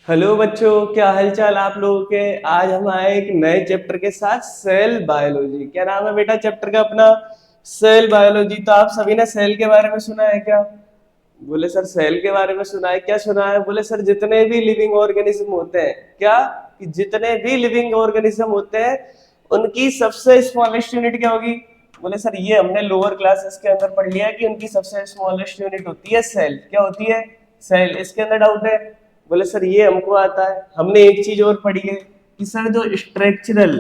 Hello बच्चों, क्या हालचाल आप लोगों के। आज हम आए एक नए चैप्टर के साथ, सेल बायोलॉजी। क्या नाम है बेटा चैप्टर का अपना? Cell biology. तो आप सभी ने सेल के बारे में सुना है क्या? बोले सर सेल के बारे में सुना है। क्या सुना है? बोले सर जितने भी लिविंग ऑर्गेनिज्म होते हैं, क्या कि जितने भी लिविंग ऑर्गेनिज्म होते हैं उनकी सबसे स्मॉलेस्ट यूनिट क्या होगी? बोले सर ये हमने लोअर क्लासेस के अंदर पढ़ लिया है कि उनकी सबसे स्मॉलेस्ट यूनिट होती है सेल। क्या होती है? सेल। इसके अंदर डाउट है? बोले सर ये हमको आता है। हमने एक चीज और पढ़ी है कि सर जो स्ट्रक्चरल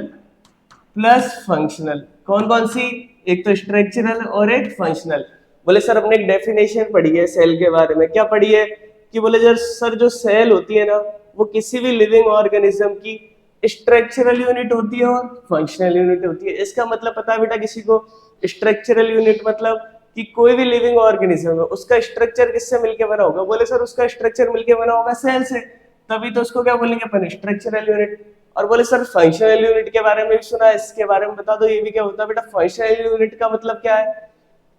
प्लस फंक्शनल, कौन कौन सी? एक तो स्ट्रक्चरल और एक फंक्शनल। बोले सर हमने एक डेफिनेशन पढ़ी है सेल के बारे में। क्या पढ़ी है? कि बोले सर जो सेल होती है ना, वो किसी भी लिविंग ऑर्गेनिज्म की स्ट्रक्चरल यूनिट होती है और फंक्शनल यूनिट होती है। इसका मतलब पता है बेटा किसी को? स्ट्रक्चरल यूनिट मतलब कि कोई भी लिविंग ऑर्गेनिज्म है उसका स्ट्रक्चर किससे मिलके बना होगा? बोले सर उसका स्ट्रक्चर मिलके बना होगा सेल से, तभी तो उसको क्या बोलेंगे अपन? Structural unit. और बोले सर फंक्शनल यूनिट के बारे में भी सुना है, इसके बारे में बता दो ये भी क्या होता है बेटा? फंक्शनल यूनिट का मतलब क्या है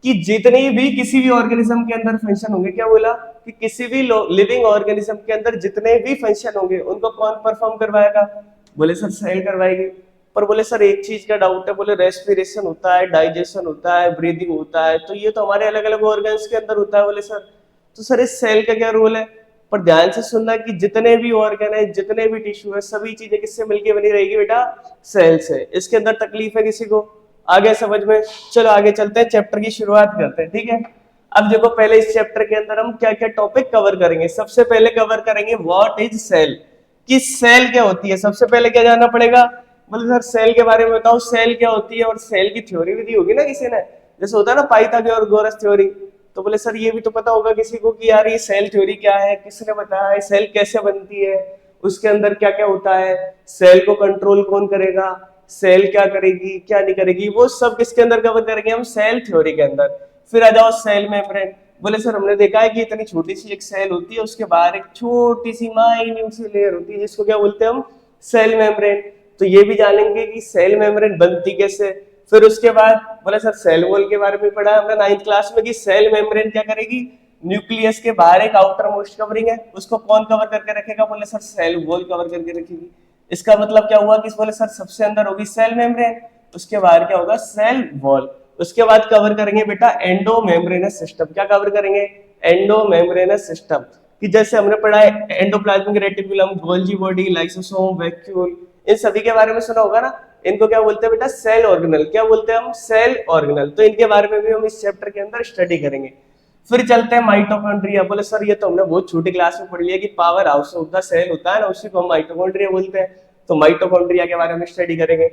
कि जितनी भी किसी भी ऑर्गेनिज्म के अंदर फंक्शन होंगे, क्या बोला कि किसी भी लिविंग ऑर्गेनिज्म के अंदर जितने भी फंक्शन होंगे उनको कौन परफॉर्म करवाएगा? बोले सर सेल करवाएगी। पर बोले सर एक चीज का डाउट है, बोले रेस्पिरेशन होता है, डाइजेशन होता है, ब्रीदिंग होता है, तो ये तो हमारे अलग अलग ऑर्गन्स के अंदर होता है। बोले सर तो सर इस सेल का क्या रोल है? पर ध्यान से सुनना कि जितने भी ऑर्गन है, जितने भी टिश्यू है, सभी चीजें किससे मिलके बनी रहेगी बेटा? सेल से। इसके अंदर तकलीफ है किसी को? आगे समझ में? चलो आगे चलते हैं, चैप्टर की शुरुआत करते हैं, ठीक है। अब देखो पहले इस चैप्टर के अंदर हम क्या क्या टॉपिक कवर करेंगे। सबसे पहले कवर करेंगे व्हाट इज सेल, कि सेल क्या होती है। सबसे पहले क्या जानना पड़ेगा? बोले सर सेल के बारे में बताओ, सेल क्या होती है। और सेल की थ्योरी भी दी होगी ना किसी ने, जैसे होता है ना पाइथागोरस थ्योरी। तो बोले सर ये भी तो पता होगा किसी को कि यार ये सेल थ्योरी क्या है, किसने बताया है, सेल कैसे बनती है, उसके अंदर क्या क्या होता है, सेल को कंट्रोल कौन करेगा, सेल क्या करेगी क्या नहीं करेगी, वो सब किसके अंदर कवर करेंगे हम? सेल थ्योरी के अंदर। फिर आ जाओ सेल मेम्ब्रेन। बोले सर हमने देखा है कि इतनी छोटी सी एक सेल होती है, उसके बाहर एक छोटी सी माइन्यूट सी लेयर होती है जिसको क्या बोलते हैं हम? Cell membrane. तो ये भी जानेंगे कि सेल मेम्ब्रेन बनती कैसे। फिर उसके बाद बोले सर सेल वॉल के बारे में पढ़ा है हमने 9th क्लास में कि सेल मेम्ब्रेन क्या करेगी? न्यूक्लियस के बाहर एक आउटर मोस्ट कवरिंग है, उसको कौन कवर करके रखेगा? बोले सर सेल वॉल कवर करके रखेगी। इसका मतलब क्या हुआ कि बोले सर सबसे अंदर होगी सेल मेम्ब्रेन, उसके बाहर क्या होगा? Cell wall. उसके बाद कवर करेंगे बेटा एंडो मेम्ब्रेनस सिस्टम। क्या कवर करेंगे? Endo membranous system. कि जैसे हमने पढ़ा है endoplasmic reticulum, Golgi body, lysosome, vacuole, इन सभी के बारे में सुना होगा ना। इनको क्या बोलते हैं बेटा? Cell organelle. क्या बोलते हैं हम? Cell organelle. तो इनके बारे में भी हम इस चैप्टर के अंदर स्टडी करेंगे। फिर चलते हैं माइटोकॉन्ड्रिया। बोले सर ये तो हमने बहुत छोटी क्लास में पढ़ लिया कि power house of the cell होता है ना, उसी को हम माइटोकॉन्ड्रिया बोलते हैं। तो माइटोकॉन्ड्रिया के बारे में स्टडी करेंगे।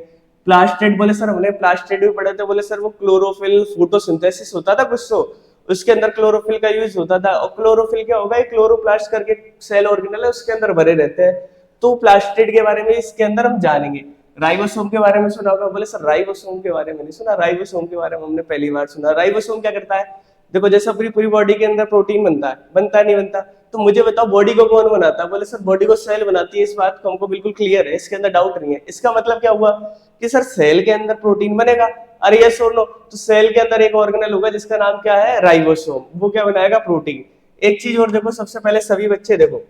प्लास्टेड, बोले सर हमने प्लास्टेड भी पढ़े थे। बोले सर वो क्लोरोफिल फोटोसिंथेसिस होता था कुछ, तो उसके अंदर क्लोरोफिल का यूज होता था। और क्लोरोफिल क्या होगा? एक क्लोरोप्लास्ट करके सेल ऑर्गेनल है, उसके अंदर भरे रहते हैं। तो प्लास्टिड के बारे में इसके अंदर हम जानेंगे। राइबोसोम के बारे में सुना होगा। बोले सर राइबोसोम के बारे में नहीं सुना। राइबोसोम के बारे में हमने पहली बार सुना। राइबोसोम क्या करता है? देखो जैसे अपनी पूरी बॉडी के अंदर प्रोटीन बनता है नहीं बनता? तो मुझे बताओ बॉडी को कौन बनाता है? बोले सर बॉडी को सेल बनाती है। इस बात को हमको बिल्कुल क्लियर है, इसके अंदर डाउट नहीं है। इसका मतलब क्या हुआ कि सर सेल के अंदर प्रोटीन बनेगा। अरे ये सुन लो, तो सेल के अंदर एक ऑर्गेनल होगा जिसका नाम क्या है? राइबोसोम। वो क्या बनाएगा? प्रोटीन। एक चीज और देखो, सबसे पहले सभी बच्चे देखो,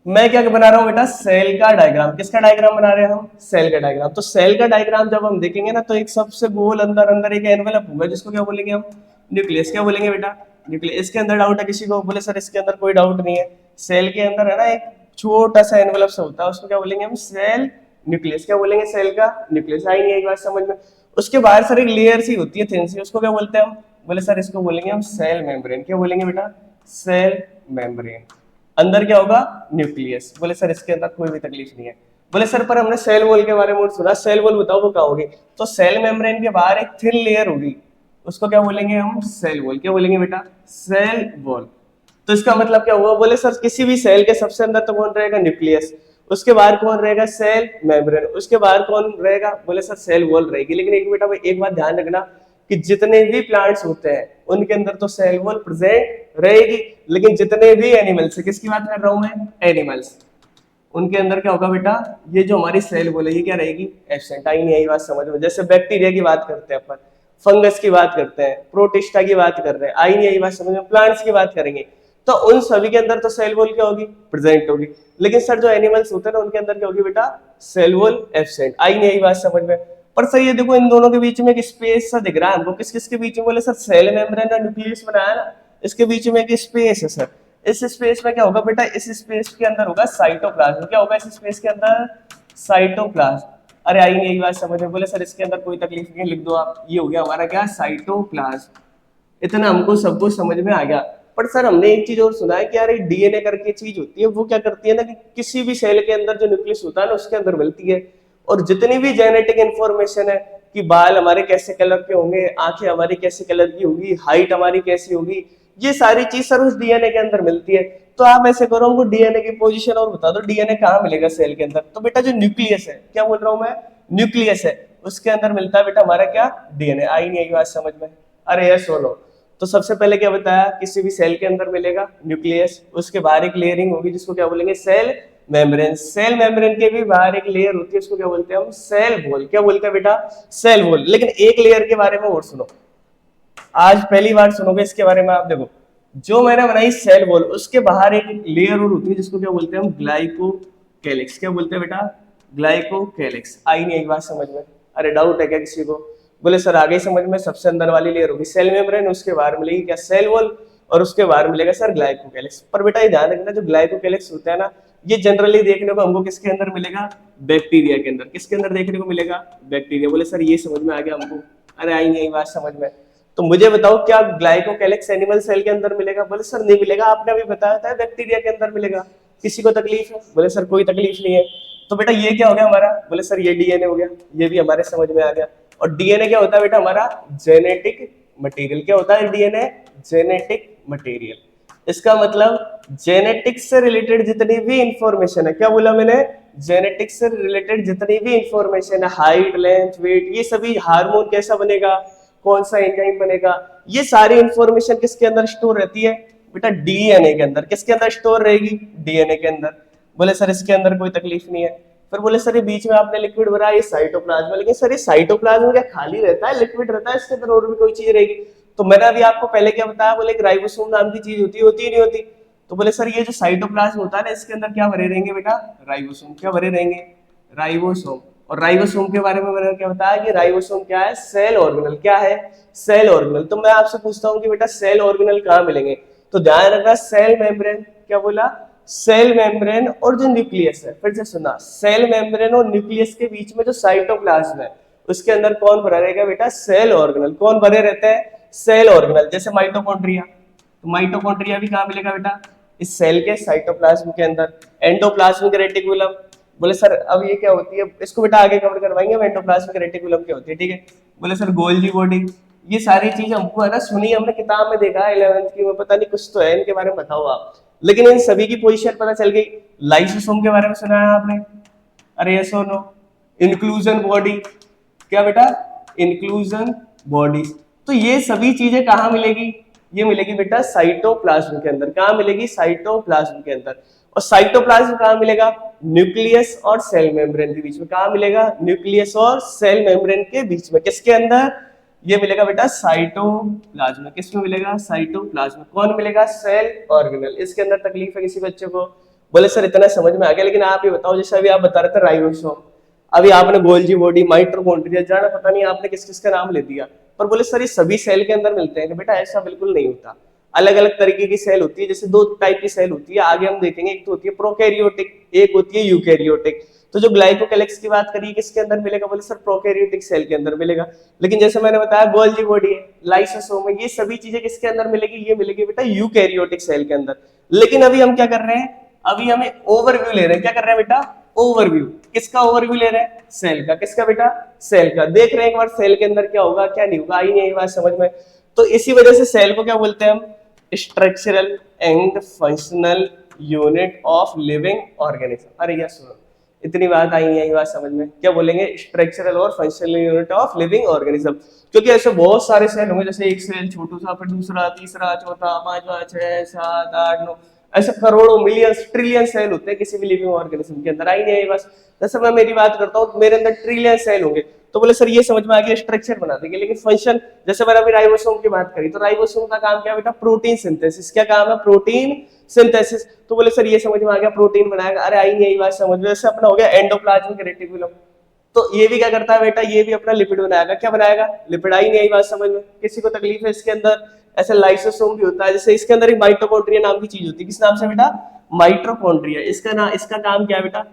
मैं क्या बना रहा हूं बेटा? सेल का डायग्राम। किसका डायग्राम बना रहे हैं हम? सेल का डायग्राम। तो सेल का डायग्राम जब हम देखेंगे ना, तो एक सबसे गोल अंदर अंदर एक एनवेलप होगा जिसको क्या बोलेंगे हम? न्यूक्लियस। क्या बोलेंगे बेटा? न्यूक्लियस। इसके अंदर डाउट है किसी को? बोले सर इसके अंदर कोई डाउट नहीं है। सेल के अंदर है ना एक छोटा सा एनवेलप सा होता है, उसको क्या बोलेंगे हम? Cell nucleus. क्या बोलेंगे? सेल का न्यूक्लियस। आई नहीं एक बात समझ में? उसके बाहर सर एक लेयर सी होती है थिन सी, उसको क्या बोलते हैं हम? बोले सर इसको बोलेंगे हम सेल मेम्ब्रेन। क्या बोलेंगे बेटा? Cell membrane. अंदर क्या होगा? न्यूक्लियस। बोले सर इसके अंदर कोई भी तकलीफ नहीं है। बोले सर पर हमने सेल वॉल के बारे में सुना, सेल वॉल बताओ वो क्या होगी? तो सेल मेम्ब्रेन के बाहर एक थिन लेयर होगी, उसको क्या बोलेंगे हम? Cell wall. क्या बोलेंगे बेटा? Cell wall. तो इसका मतलब क्या हुआ? बोले सर किसी भी सेल के सबसे अंदर तो कौन रहेगा? न्यूक्लियस। उसके बाहर कौन रहेगा? Cell membrane. उसके बाहर कौन रहेगा? बोले सर सेल वॉल रहेगी। लेकिन एक बेटा एक बात ध्यान रखना कि जितने भी प्लांट्स होते हैं उनके अंदर तो सेल वॉल प्रेजेंट रहेगी, लेकिन जितने भी एनिमल्स है, किसकी बात कर रहा हूं मैं? एनिमल्स। उनके अंदर क्या होगा बेटा? ये जो हमारी सेल वॉल है ये क्या रहेगी? एब्सेंट। आई नहीं आई बात समझ में? जैसे बैक्टीरिया की बात करते हैं अपन, फंगस की बात करते हैं, प्रोटिस्टा की बात कर रहे हैं, आई नहीं आई बात समझ में? प्लांट्स की बात करेंगे तो उन सभी के अंदर तो सेल वॉल क्या होगी, प्रेजेंट होगी। लेकिन सर जो एनिमल्स होते हैं ना उनके अंदर क्या होगी बेटा, सेल वॉल एब्सेंट। आई नहीं यही बात समझ में? पर सर ये देखो इन दोनों के बीच में एक स्पेस सा दिख रहा है हमको, किस किस के बीच में, बोले सर सेल मेम्ब्रेन और न्यूक्लियस बनाया ना, इसके बीच में एक स्पेस है सर। इस स्पेस में क्या होगा बेटा, इस स्पेस के अंदर होगा साइटोप्लाज्म। क्या होगा इस स्पेस के अंदर, साइटोप्लाज्म। अरे आई नहीं यही बात समझ में? बोले सर इसके अंदर कोई तकलीफ नहीं, लिख दो आप, ये हो गया हमारा क्या, साइटोप्लाज्म। इतना हमको सब कुछ समझ में आ गया। पर सर हमने एक चीज और सुना है कि यार एक डीएनए करके चीज होती है, वो क्या करती है ना कि किसी भी सेल के अंदर जो न्यूक्लियस होता है ना उसके अंदर मिलती है, और जितनी भी जेनेटिक इंफॉर्मेशन है कि बाल हमारे कैसे कलर के होंगे, आंखें हमारी कैसे कलर की होगी, हाइट हमारी कैसी होगी, ये सारी चीज सर उस डीएनए के अंदर मिलती है। तो आप ऐसे करो हमको डीएनए की पोजीशन और बता दो, डीएनए कहाँ मिलेगा सेल के अंदर? तो बेटा जो न्यूक्लियस है, क्या बोल रहा हूँ मैं, न्यूक्लियस है, उसके अंदर मिलता है बेटा हमारा क्या, डीएनए। आई नहीं यही बात समझ में? अरे यस बोलो। तो सबसे पहले क्या बताया, किसी भी सेल के अंदर मिलेगा न्यूक्लियस, उसके बाहर एक लेयरिंग होगी जिसको क्या बोलेंगे, सेल मेम्ब्रेन। सेल मेम्ब्रेन के भी बाहर एक लेयर होती है उसको क्या बोलते हैं हम, सेल वॉल। क्या बोलते हैं बेटा, सेल वॉल। लेकिन एक लेयर के बारे में और सुनो, आज पहली बार सुनोगे इसके बारे में आप। देखो जो मैंने बनाई सेल वॉल, उसके बाहर एक लेयर और होती है जिसको क्या बोलते हैं हम, ग्लाइकोकैलिक्स। क्या बोलते हैं बेटा, ग्लाइकोकैलिक्स। आई नहीं एक बात समझ में? अरे डाउट है क्या किसी को? बोले सर आगे समझ में, सबसे अंदर वाली लेयर होगी सेल मेम्ब्रेन, उसके बाहर मिलेगी क्या, सेल वॉल, और उसके बाहर मिलेगा सर ग्लाइकोकैलिक्स। पर बेटा ये ध्यान रखना, जो ग्लाइकोकैलिक्स होता है ना, ये जनरली देखने को हमको किसके अंदर मिलेगा, बैक्टीरिया के अंदर। किसके अंदर देखने को मिलेगा, बैक्टीरिया। बोले सर ये समझ में आ गया हमको। अरे आई नहीं बात समझ में? तो मुझे बताओ क्या ग्लाइकोकैलिक्स एनिमल सेल के अंदर मिलेगा? बोले सर नहीं मिलेगा, आपने अभी बताया था बैक्टीरिया के अंदर मिलेगा। किसी को तकलीफ है? बोले सर कोई तकलीफ नहीं है। तो बेटा ये क्या हो गया हमारा? बोले सर ये डीएनए हो गया, ये भी हमारे समझ में आ गया। और डीएनए क्या होता है बेटा हमारा, जेनेटिक मटेरियल। क्या होता है डीएनए, जेनेटिक मटेरियल। इसका मतलब जेनेटिक्स से रिलेटेड जितनी भी इंफॉर्मेशन है, क्या बोला मैंने, जेनेटिक्स से रिलेटेड जितनी भी इंफॉर्मेशन है, हाइट लेंथ वेट, ये सभी, हार्मोन कैसा बनेगा, कौन सा एंजाइम बनेगा, ये सारी इंफॉर्मेशन किसके अंदर स्टोर रहती है बेटा, डीएनए के अंदर। किसके अंदर स्टोर रहेगी, डीएनए के अंदर। बोले सर इसके अंदर कोई तकलीफ नहीं है। फिर बोले सर ये बीच में आपने लिक्विड भरा, ये साइटोप्लाज्म। लेकिन सर ये साइटोप्लाज्म क्या खाली रहता है, लिक्विड रहता है, इसके अंदर और भी कोई चीज रहेगी? तो मैंने अभी आपको पहले क्या बताया, बोले एक राइबोसोम नाम की चीज होती है, होती ही नहीं होती? तो बोले सर ये जो साइटोप्लाज्म होता है ना, इसके अंदर क्या भरे रहेंगे बेटा, राइबोसोम। क्या भरे रहेंगे, राइबोसोम। और राइबोसोम के बारे में मैंने क्या बताया कि राइबोसोम क्या है, सेल ऑर्गेनल। क्या है, सेल ऑर्गेनल। तो मैं आपसे पूछता हूँ कि बेटा सेल ऑर्गेनल कहाँ मिलेंगे? तो ध्यान रखना, सेल मेम्ब्रेन। क्या बोला, सेल मेम्ब्रेन और जो न्यूक्लियस है, फिर से सुना, सेल मेम्ब्रेन और न्यूक्लियस के बीच में जो साइटोप्लाज्म है उसके अंदर कौन भरा रहेगा बेटा, सेल ऑर्गेनल। कौन भरे रहते हैं, सेल ऑर्गेनल। जैसे माइटोकॉन्ड्रिया, तो माइटोकॉन्ड्रिया भी कहाँ मिलेगा बेटा, इस सेल के साइटोप्लाज्म के अंदर। Endoplasmic reticulum. बोले सर अब ये क्या होती है, इसको बेटा आगे कवर करवाएंगे, एंडोप्लाज्मिक रेटिकुलम क्या होती है, ठीक है। बोले सर गोल्जी बॉडी। ये सारी चीज हमको है ना सुनी, हमने किताब में देखा है 11th की में, पता नहीं कुछ तो है इनके बारे में, बताओ आप। लेकिन इन सभी की पोजीशन पता चल गई। लाइसोसोम के बारे में सुना है आपने? अरे यस और नो। Inclusion body. क्या बेटा, इंक्लूजन बॉडी। तो ये सभी चीजें कहाँ मिलेगी, ये मिलेगी बेटा साइटोप्लाज्म के अंदर। कहाँ मिलेगी, साइटोप्लाज्म के अंदर। और साइटोप्लाज्म कहाँ मिलेगा, न्यूक्लियस और सेल मेम्ब्रेन के बीच में। कहाँ मिलेगा, न्यूक्लियस और सेल मेम्ब्रेन के बीच में। किसके अंदर, ये मिलेगा बेटा साइटोप्लाज्म। किसमें मिलेगा, साइटोप्लाज्म। कौन मिलेगा, सेल ऑर्गेनल। इसके अंदर तकलीफ है किसी बच्चे को? बोले सर इतना समझ में आ गया, लेकिन आप ये बताओ, जैसे अभी आप बता रहे थे राइबोसोम, अभी आपने गोल्जी बॉडी, माइटोकॉन्ड्रिया, जाना पता नहीं आपने किस किस का नाम ले दिया। पर बोले सर ये सभी सेल के अंदर मिलते हैं? बेटा ऐसा बिल्कुल नहीं होता। अलग अलग तरीके की सेल होती है। जैसे दो टाइप की सेल होती है, आगे हम देखेंगे। एक तो होती है प्रोकैरियोटिक, एक होती है यूकैरियोटिक। तो जो ग्लाइकोकैलिक्स की बात करिए किसके अंदर मिलेगा, बोले सर प्रोकैरियोटिक सेल के अंदर मिलेगा। लेकिन जैसे मैंने बताया गोल्जी बॉडी है, लाइसोसोम है, ये सभी चीजें किसके अंदर मिलेगी, ये मिलेगी बेटा यूकैरियोटिक सेल के अंदर। लेकिन अभी हम क्या कर रहे हैं, अभी हमें ओवरव्यू ले रहे हैं। क्या कर रहे हैं बेटा, ओवरव्यू। किसका ओवरव्यू ले रहे हैं, सेल का। किसका बेटा, सेल का। देख रहे हैं एक बार सेल के अंदर क्या होगा क्या नहीं होगा, आई नहीं बात समझ में? तो इसी वजह से सेल को क्या बोलते हैं हम, structural and functional unit of living organism. अरे यार सुनो, इतनी बात आई नहीं आई बात समझ में? क्या बोलेंगे, स्ट्रक्चरल और functional unit of living organism. क्योंकि ऐसे बहुत सारे सेल होंगे, जैसे एक सेल छोटू सा, फिर दूसरा, तीसरा, चौथा, पांचवा, 6, 7, 8, 9, ऐसे करोड़ों, मिलियंस, ट्रिलियन सेल होते हैं किसी भी लिविंग ऑर्गेनिज्म के अंदर। आई नहीं बस, जैसे मैं मेरी बात करता हूँ, मेरे अंदर ट्रिलियन सेल होंगे। तो बोले सर ये समझ में आ गया, स्ट्रक्चर बना देंगे, लेकिन फंक्शन जैसे मैंने अभी राइबोसोम की बात करी, तो राइबोसोम का काम क्या बेटा, प्रोटीन सिंथेसिस। क्या काम है, प्रोटीन सिंथेसिस। तो बोले सर ये समझ में आ गया, प्रोटीन बनाएगा। अरे आई नहीं, यही बात समझ में। जैसे अपना हो गया एंडोप्लाज्मिक रेटिकुलम, तो ये भी क्या करता है बेटा, ये भी अपना लिपिड बनाएगा। क्या बनाएगा, लिपिड। आई नहीं, यही बात समझ में। किसी को तकलीफ है इसके अंदर, ऐसे लाइसोसोम भी होता है। जैसे इसके अंदर एक माइटोकॉन्ड्रिया नाम की चीज होती है। किस नाम से बेटा, माइटोकॉन्ड्रिया। इसका काम क्या है बेटा,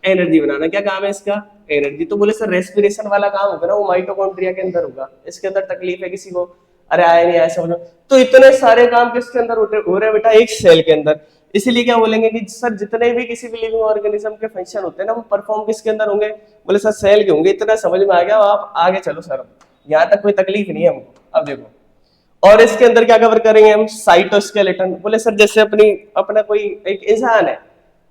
एनर्जी बनाना। क्या काम है इसका, एनर्जी। तो बोले सर रेस्पिरेशन वाला काम होगा ना, वो माइटोकॉन्ड्रिया के अंदर होगा। इसके अंदर तकलीफ है किसी को, अरे आया नहीं, आया समझो। तो इतने सारे काम किसके अंदर हो रहे हैं बेटा, एक सेल के अंदर। इसीलिए क्या बोलेंगे कि सर जितने भी किसी भी लिविंग ऑर्गेनिज्म के फंक्शन होते हैं ना, वो परफॉर्म किसके अंदर होंगे, बोले सर सेल के होंगे। इतना समझ में आ गया, आप आगे चलो सर, यहाँ तक कोई तकलीफ नहीं है हमको। अब देखो, और इसके अंदर क्या कवर करेंगे हम, साइटोस्केलेटन। बोले सर जैसे अपना कोई एक इंसान है,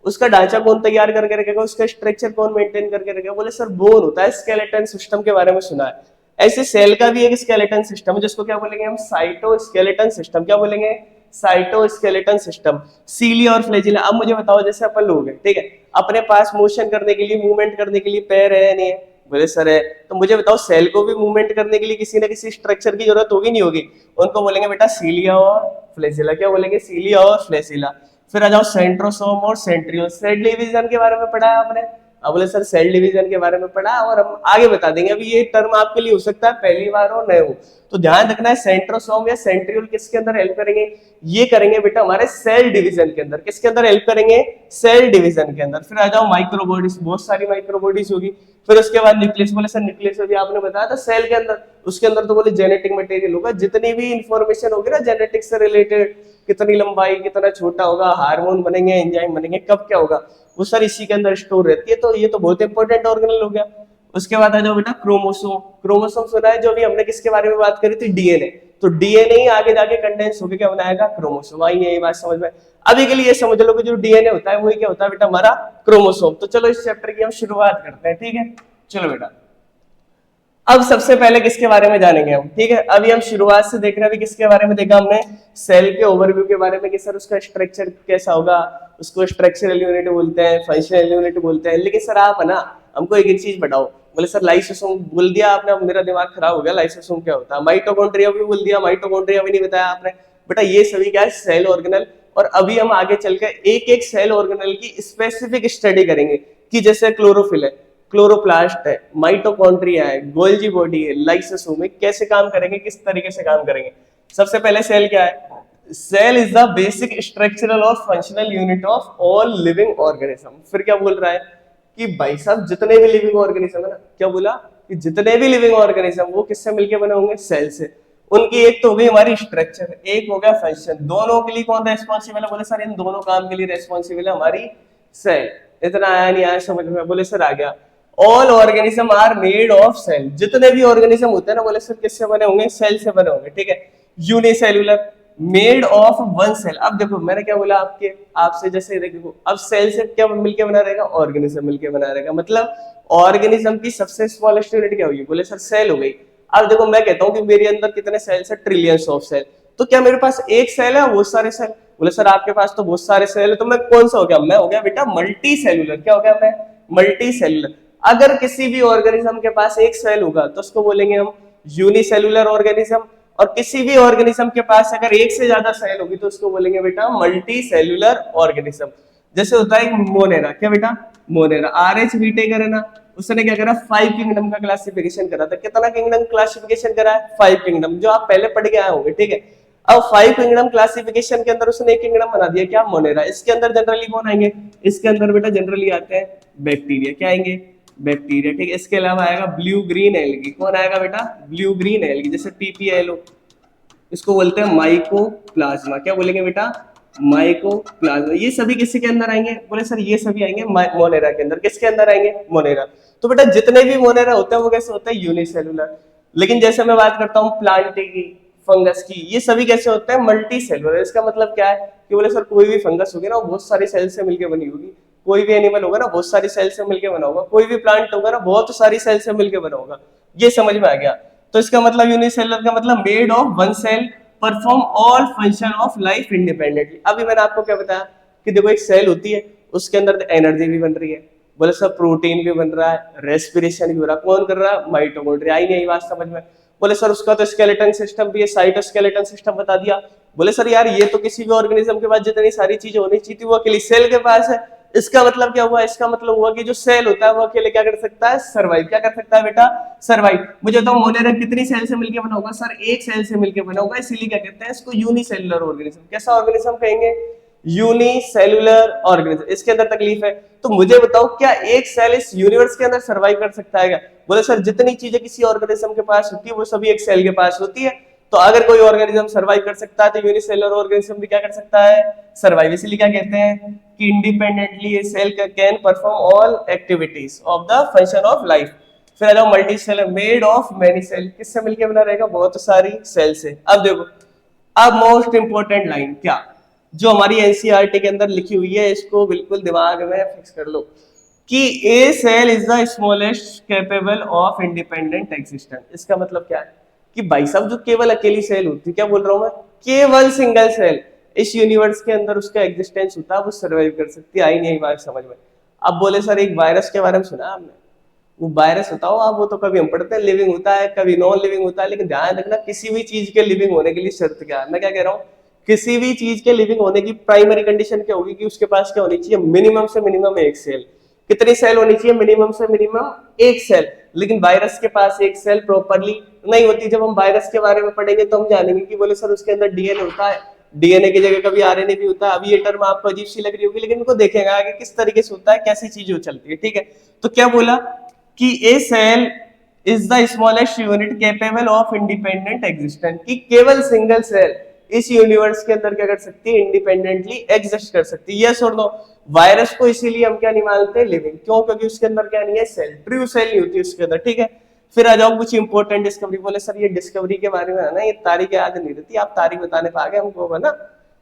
उसका ढांचा कौन तैयार करके रखेगा, उसका स्ट्रक्चर कौन मेंटेन करके रखेगा, बोले सर बोन होता है। स्केलेटन सिस्टम के बारे में सुना है। ऐसे सेल का भी एक स्केलेटन सिस्टम है, जिसको क्या बोलेंगे हम, साइटोस्केलेटन सिस्टम। क्या बोलेंगे, साइटोस्केलेटन सिस्टम। सीलिया और फ्लैजिला। अब मुझे बताओ, जैसे अपन लोग हैं, ठीक है, अपने पास मोशन करने के लिए, मूवमेंट करने के लिए पैर है नहीं है, बोले सर है। तो मुझे बताओ, सेल को भी मूवमेंट करने के लिए किसी ना किसी स्ट्रक्चर की जरूरत होगी नहीं होगी, उनको बोलेंगे बेटा सीलिया और फ्लैजिला। क्या बोलेंगे, सीलिया और फ्लैजिला। फिर आ जाओ सेंट्रोसोम और सेंट्रियोल। सेल डिवीजन के बारे में पढ़ा है आपने, अब बोले सर सेल डिवीजन के बारे में पढ़ा, और हम आगे बता देंगे। अभी ये टर्म आपके लिए हो सकता है पहली बार हो, नए हो, तो ध्यान रखना है। सेंट्रोसोम या सेंट्रियोल किसके अंदर हेल्प करेंगे, ये करेंगे बेटा हमारे सेल डिवीजन के अंदर। किसके अंदर हेल्प करेंगे, सेल डिवीजन के अंदर। फिर आ जाओ माइक्रोबॉडीज, बहुत सारी माइक्रोबॉडीज होगी। फिर उसके बाद न्यूक्लियस। बोले सर न्यूक्लियस अभी आपने बताया था सेल के अंदर, उसके अंदर तो बोले जेनेटिक मटेरियल होगा। जितनी भी इंफॉर्मेशन होगी ना जेनेटिक्स से रिलेटेड, कितनी लंबाई, कितना छोटा होगा, हार्मोन बनेंगे, एंजाइम बनेंगे, कब क्या होगा, वो सर इसी के अंदर स्टोर रहती है। तो ये तो बहुत इंपॉर्टेंट ऑर्गेनल हो गया। उसके बाद आ जाओ बेटा क्रोमोसोम। क्रोमोसोम सुना है, जो अभी हमने किसके बारे में बात करी थी, डीएनए। तो डीएनए ही आगे जाके कंडेंस होकर क्या बनाएगा, क्रोमोसोम। आई है ये बात समझ में। अभी के लिए ये समझ लो कि जो डीएनए होता है वही क्या होता है बेटा, हमारा क्रोमोसोम। तो चलो इस चैप्टर की हम शुरुआत करते हैं, ठीक है। चलो बेटा, अब सबसे पहले किसके बारे में जानेंगे हम, ठीक है। अभी हम शुरुआत से देख रहे हैं, अभी किसके बारे में देखा हमने, सेल के ओवरव्यू के बारे में, कि सर उसका स्ट्रक्चर कैसा होगा, उसको स्ट्रक्चरल यूनिट बोलते हैं, फंक्शनल यूनिट बोलते हैं। लेकिन सर आप है ना, हमको एक चीज बताओ। बोले सर लाइसोसोम बोल दिया आपने, अब मेरा दिमाग खराब हो गया, लाइसोसोम क्या होता है। माइटोकॉन्ड्रिया भी बोल दिया, माइटोकॉन्ड्रिया भी नहीं बताया आपने। बेटा ये सभी क्या है, सेल ऑर्गेनल। और अभी हम आगे चलकर एक एक सेल ऑर्गेनल की स्पेसिफिक स्टडी करेंगे, कि जैसे क्लोरोफिल है, क्लोरोप्लास्ट है, माइटोकॉन्ड्रिया है, गोल्जी बॉडी है, लाइसोसोम है, कैसे काम करेंगे, किस तरीके से काम करेंगे। सबसे पहले सेल क्या है, cell is the basic structural और functional unit of all living organism. फिर क्या बोल रहा है कि भाई साहब जितने भी लिविंग ऑर्गेनिज्म है ना, क्या बोला कि जितने भी लिविंग ऑर्गेनिज्म वो किससे मिलके बने होंगे, सेल से। उनकी एक तो हो गई हमारी स्ट्रक्चर, एक हो गया फंक्शन। दोनों के लिए कौन रेस्पॉन्सिबल है, बोले सर इन दोनों काम के लिए रेस्पॉन्सिबल है हमारी सेल। इतना आया नहीं आया समझ में, बोले सर आ गया। All organism are made of cell. जितने भी ऑर्गेनिज्म होते हैं ना, बोले सर किससे बने होंगे, सेल से बने होंगे, ठीक है। Unicellular, made of one cell. अब देखो मैंने क्या बोला आपसे, जैसे देखो अब सेल से क्या मिलके बना रहेगा, ऑर्गेनिज्म मिलके बना रहेगा। मतलब ऑर्गेनिज्म की सबसे स्मॉलेस्ट यूनिट क्या होगी, बोले सर सेल हो गई। अब देखो मैं कहता हूँ कि मेरे अंदर कितने सेल्स है, ट्रिलियंस ऑफ सेल। तो क्या मेरे पास एक सेल है, बहुत सारे सेल, बोले सर आपके पास तो बहुत सारे सेल है। तो मैं कौन सा हो गया, मैं हो गया बेटा मल्टी सेल्यूलर। क्या हो गया मैं, मल्टी सेल्यूलर। अगर किसी भी ऑर्गेनिज्म के पास एक सेल होगा तो उसको बोलेंगे हम यूनिसेल्युलर ऑर्गेनिज्म। और किसी भी ऑर्गेनिज्म के पास अगर एक से ज्यादा सेल होगी तो उसको बोलेंगे बेटा मल्टी सेल्युलर ऑर्गेनिज्म। जैसे होता है मोनेरा, क्या बेटा, मोनेरा। RH व्हिटेकर है ना, उसने क्या करा, 5 किंगडम का क्लासिफिकेशन करा था। कितना किंगडम क्लासिफिकेशन करा है, 5 किंगडम, जो आप पहले पढ़ के आए होंगे, ठीक है। अब 5 किंगडम क्लासिफिकेशन के अंदर उसने एक किंगडम बना दिया, क्या, मोनेरा। इसके अंदर जनरली कौन आएंगे, इसके अंदर बेटा जनरली आते हैं बैक्टीरिया। क्या आएंगे, बैक्टीरिया, ठीक है। इसके अलावा आएगा ब्लू ग्रीन एल्गी। कौन आएगा बेटा, ब्लू ग्रीन एल्गी, जैसे PPLO, इसको बोलते हैं माइकोप्लाज्मा। क्या बोलेंगे बेटा, माइकोप्लाज्मा। ये सभी किसी के अंदर आएंगे, बोले सर ये सभी आएंगे मोनेरा के अंदर। किसके अंदर आएंगे, मोनेरा। तो बेटा जितने भी मोनेरा होते हैं वो कैसे होते हैं, यूनिसेलुलर। लेकिन जैसे मैं बात करता हूँ प्लांट की, फंगस की, ये सभी कैसे होते हैं, मल्टी सेलुलर। इसका मतलब क्या है कि बोले सर कोई भी फंगस होगी ना, वो बहुत सारी सेल से मिलकर बनी होगी। कोई भी एनिमल होगा ना, बहुत सारी सेल से मिलकर बना होगा। कोई भी प्लांट होगा ना, बहुत सारी सेल से मिलकर बना होगा। ये समझ में आ गया। तो इसका मतलब यूनिसेलुलर का मतलब made of one cell, perform all function of life independently. अभी मैंने आपको क्या बताया कि देखो एक सेल होती है, उसके अंदर एनर्जी भी बन रही है, बोले सर प्रोटीन भी बन रहा है, रेस्पिरेशन भी हो रहा है, कौन कर रहा है? माइटोकॉन्ड्रिया। आई नहीं बात समझ में? बोले सर उसका तो स्केलेटन सिस्टम भी है, साइटोस्केलेटन सिस्टम बता दिया। बोले सर यार ये तो किसी भी ऑर्गेनिज्म के पास जितनी सारी चीजें होनी चाहिए थी वो अकेली सेल के पास है। इसका मतलब क्या हुआ? इसका मतलब हुआ कि जो सेल होता है वो अकेले क्या कर सकता है? सर्वाइव। क्या कर सकता है बेटा? सर्वाइव। मुझे तो मोनेरा कितनी सेल से मिलकर बना होगा? सर एक सेल से मिलकर बना होगा, इसीलिए क्या कहते हैं इसको? Unicellular organism. कैसा ऑर्गेनिज्म कहेंगे? Unicellular organism. इसके अंदर तकलीफ है तो मुझे बताओ क्या एक सेल इस यूनिवर्स के अंदर सर्वाइव कर सकता है क्या? बोले सर जितनी चीजें किसी ऑर्गेनिज्म के पास होती है वो सभी एक सेल के पास होती है। तो अगर कोई ऑर्गेनिज्म सर्वाइव कर सकता है तो यूनिसेलुलर ऑर्गेनिज्म भी क्या कर सकता है? सर्वाइव। इसलिए क्या कहते हैं कि independently a cell can perform all activities of the function of life. फिर आ जाओ multi cell made of many cell. किससे मिलकर बना रहेगा? बहुत सारी सेल से। अब देखो, अब मोस्ट इंपोर्टेंट लाइन क्या जो हमारी एनसीईआरटी के अंदर लिखी हुई है, इसको बिल्कुल दिमाग में फिक्स कर लो कि a cell is the smallest capable of independent existence. इसका मतलब क्या है कि भाई साहब जो केवल अकेली सेल होती है, क्या बोल रहा हूं मैं? केवल सिंगल सेल इस यूनिवर्स के अंदर उसका एग्जिस्टेंस होता है, वो सर्वाइव कर सकती है। आई नहीं बात समझ में? अब बोले सर एक वायरस के बारे में सुना आपने? वो वायरस बताओ आप, वो तो कभी हम पढ़ते हैं लिविंग होता है, कभी नॉन लिविंग होता है, लेकिन ध्यान रखना किसी भी चीज के लिविंग होने के लिए शर्त क्या है? मैं क्या कह रहा हूँ, किसी भी चीज के लिविंग होने की प्राइमरी कंडीशन क्या होगी कि उसके पास क्या होनी चाहिए? मिनिमम से मिनिमम एक सेल। कितनी सेल होनी चाहिए? मिनिमम से मिनिमम एक सेल। लेकिन वायरस के पास एक सेल प्रॉपरली नहीं होती। जब हम वायरस के बारे में पढ़ेंगे तो हम जानेंगे कि बोले सर उसके अंदर डीएनए होता है, डीएनए की जगह कभी आरएनए भी होता है। अभी ये टर्म आपको अजीब सी लग रही होगी, लेकिन इनको देखेगा आगे किस तरीके से होता है, कैसी चीज चलती है। ठीक है, तो क्या बोला कि a cell is the smallest unit capable of independent existence, कि केवल सिंगल सेल इस यूनिवर्स के अंदर क्या कर सकती है? इंडिपेंडेंटली एग्जिस्ट कर सकती है। यस और नो? वायरस को इसीलिए हम क्या नहीं मानते? लिविंग। क्यों? क्योंकि उसके अंदर क्या नहीं है? सेल, ट्रू सेल नहीं होती उसके अंदर। ठीक है, फिर आ जाओ कुछ इंपॉर्टेंट डिस्कवरी। बोले सर ये डिस्कवरी के बारे में है ना, ये तारीख याद नहीं रहती, आप तारीख बताने पा गए हमको, है ना?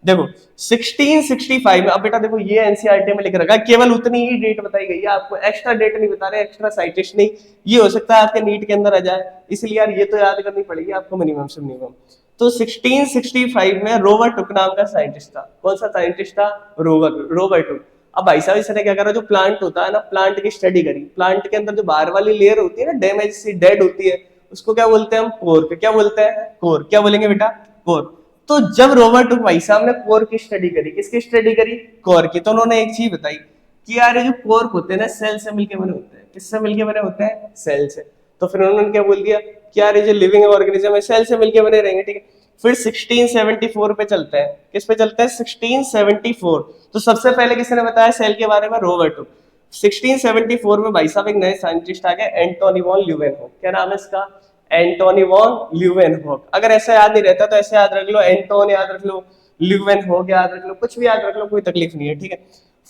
देखो 1665 में। अब बेटा देखो ये एनसीईआरटी में लिख रखा है, केवल उतनी ही डेट बताई गई है, आपको एक्स्ट्रा डेट नहीं बता रहे, एक्स्ट्रा साइटेशन नहीं। ये हो सकता है आपके नीट के अंदर आ जाए, इसलिए यार ये तो याद करनी पड़ेगी आपको मिनिमम से मिनिमम। तो 1665 में रोबर्ट हुक नाम का साइंटिस्ट था। कौन सा साइंटिस्ट था? Robert Hooke. अब भाई साहब इसने क्या करा, जो प्लांट होता है ना, प्लांट की स्टडी करी। प्लांट के अंदर जो बाहर वाली लेयर होती है ना, डैमेज सी, डेड होती है, उसको क्या बोलते हैं हम? कोर। क्या बोलते हैं? कोर। क्या बोलेंगे बेटा? कोर। तो जब रॉबर्ट हुक भाई साहब ने कोर की स्टडी करी, किसकी स्टडी करी? कोर की। तो उन्होंने एक चीज बताई कि यार ये जो कोर होते हैं ना, सेल से मिलके बने होते हैं। किससे मिलके बने होते हैं? सेल से। तो फिर उन्होंने क्या बोल दिया कि यार ये जो लिविंग ऑर्गेनिज्म है सेल से मिलके बने रहेंगे। ठीक है, फिर 1674 पे चलते हैं। किस पे चलते हैं? 1674। तो सबसे पहले किसने बताया सेल के बारे में? Robert Hooke. 1674 में भाई साहब एक नए साइंटिस्ट आ गए, एंटोनी वॉन ल्यूवेनहॉक। क्या नाम है इसका? Antony von Leeuwenhoek. अगर ऐसा याद नहीं रहता तो ऐसे याद रख लो, एंटोन याद रख लो, ल्यूवेनहॉक याद रख लो, कुछ भी याद रख लो, कोई तकलीफ नहीं है। ठीक है,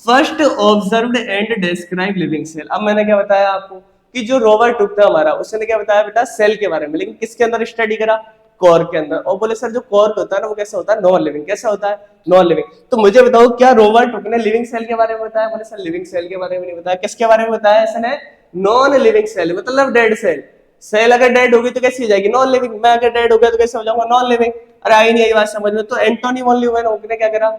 first observed and describe living cell. अब मैंने क्या बताया आपको कि जो रॉबर्ट हुक था हमारा, उसने क्या बताया बेटा? सेल के बारे में, लेकिन किसके अंदर स्टडी करा? कोर के अंदर। और बोले सर जो कोर होता है ना वो कैसा होता है? Non living. कैसा होता है? Non living. तो मुझे बताओ क्या रॉबर्ट हुक ने लिविंग सेल के बारे में बताया? बोले सर लिविंग सेल के बारे में नहीं बताया। किसके बारे में बताया इसने? नॉन लिविंग सेल, मतलब डेड सेल। सेल अगर डेड होगी तो कैसी हो जाएगी? Non living. मैं अगर डेड हो गया तो कैसे हो जाऊंगा? Non living. अरे आई नहीं आई बात समझ में? तो एंटोनी वॉन ल्यूवेनहॉक ने क्या करा?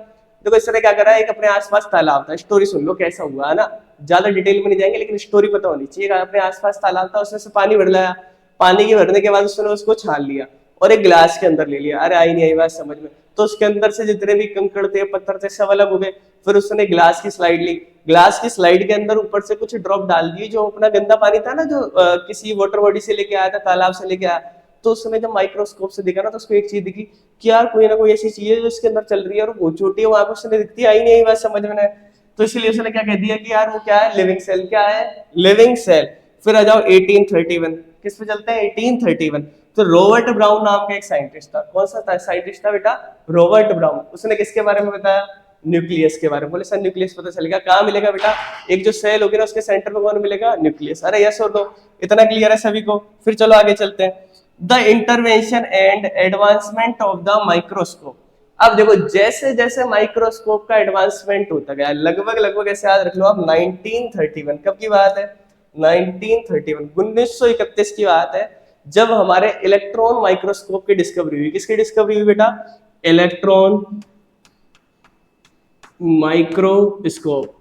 देखो इसने क्या करा, एक अपने आसपास तालाब था, स्टोरी सुन लो कैसा हुआ है ना, ज्यादा डिटेल में नहीं जाएंगे लेकिन स्टोरी पता होनी चाहिए। अपने आसपास तालाब था, उसने से पानी भर लाया, पानी के भरने के बाद उसने उसको छान लिया और एक गिलास के अंदर ले लिया। अरे आई नहीं आई बात समझ में? तो उसके अंदर से जितने भी कंकड़ थे, पत्थर थे, सब अलग हो गए। फिर उसने ग्लास की स्लाइड ली, ग्लास की स्लाइड के अंदर ऊपर से कुछ ड्रॉप डाल दिए, जो अपना गंदा पानी था ना, जो किसी वाटर बॉडी से लेके आया था, तालाब से लेके आया। तो उसने जब माइक्रोस्कोप से देखा ना, तो उसको एक चीज दिखी कि यार कोई ना कोई ऐसी चीज है जो इसके अंदर चल रही है और बहुत छोटी है, वहां पे उसने दिखती आई नहीं बात समझ में। तो इसलिए उसने क्या कह दिया कि यार वो क्या है? Living cell. क्या है? Living cell. फिर आ जाओ 1831। किस पे चलते हैं? 1831। तो रॉबर्ट ब्राउन नाम का एक साइंटिस्ट था। कौन सा साइंटिस्ट था बेटा? Robert brown. उसने किसके बारे में बताया? न्यूक्लियस के बारे में। बोले सर न्यूक्लियस पता चलेगा, कहाँ मिलेगा बेटा? एक जो सेल होगी ना उसके सेंटर में कौन मिलेगा? न्यूक्लियस। अरे यस और नो? इतना क्लियर है सभी को? फिर चलो आगे चलते हैं। The intervention and advancement of the microscope. अब देखो जैसे जैसे माइक्रोस्कोप का एडवांसमेंट होता गया, लगभग लगभग ऐसे याद रख लो आप, 1931। कब की बात है? 1931, 1931 की बात है, जब हमारे इलेक्ट्रॉन माइक्रोस्कोप की डिस्कवरी हुई। किसकी डिस्कवरी हुई बेटा? Electron microscope.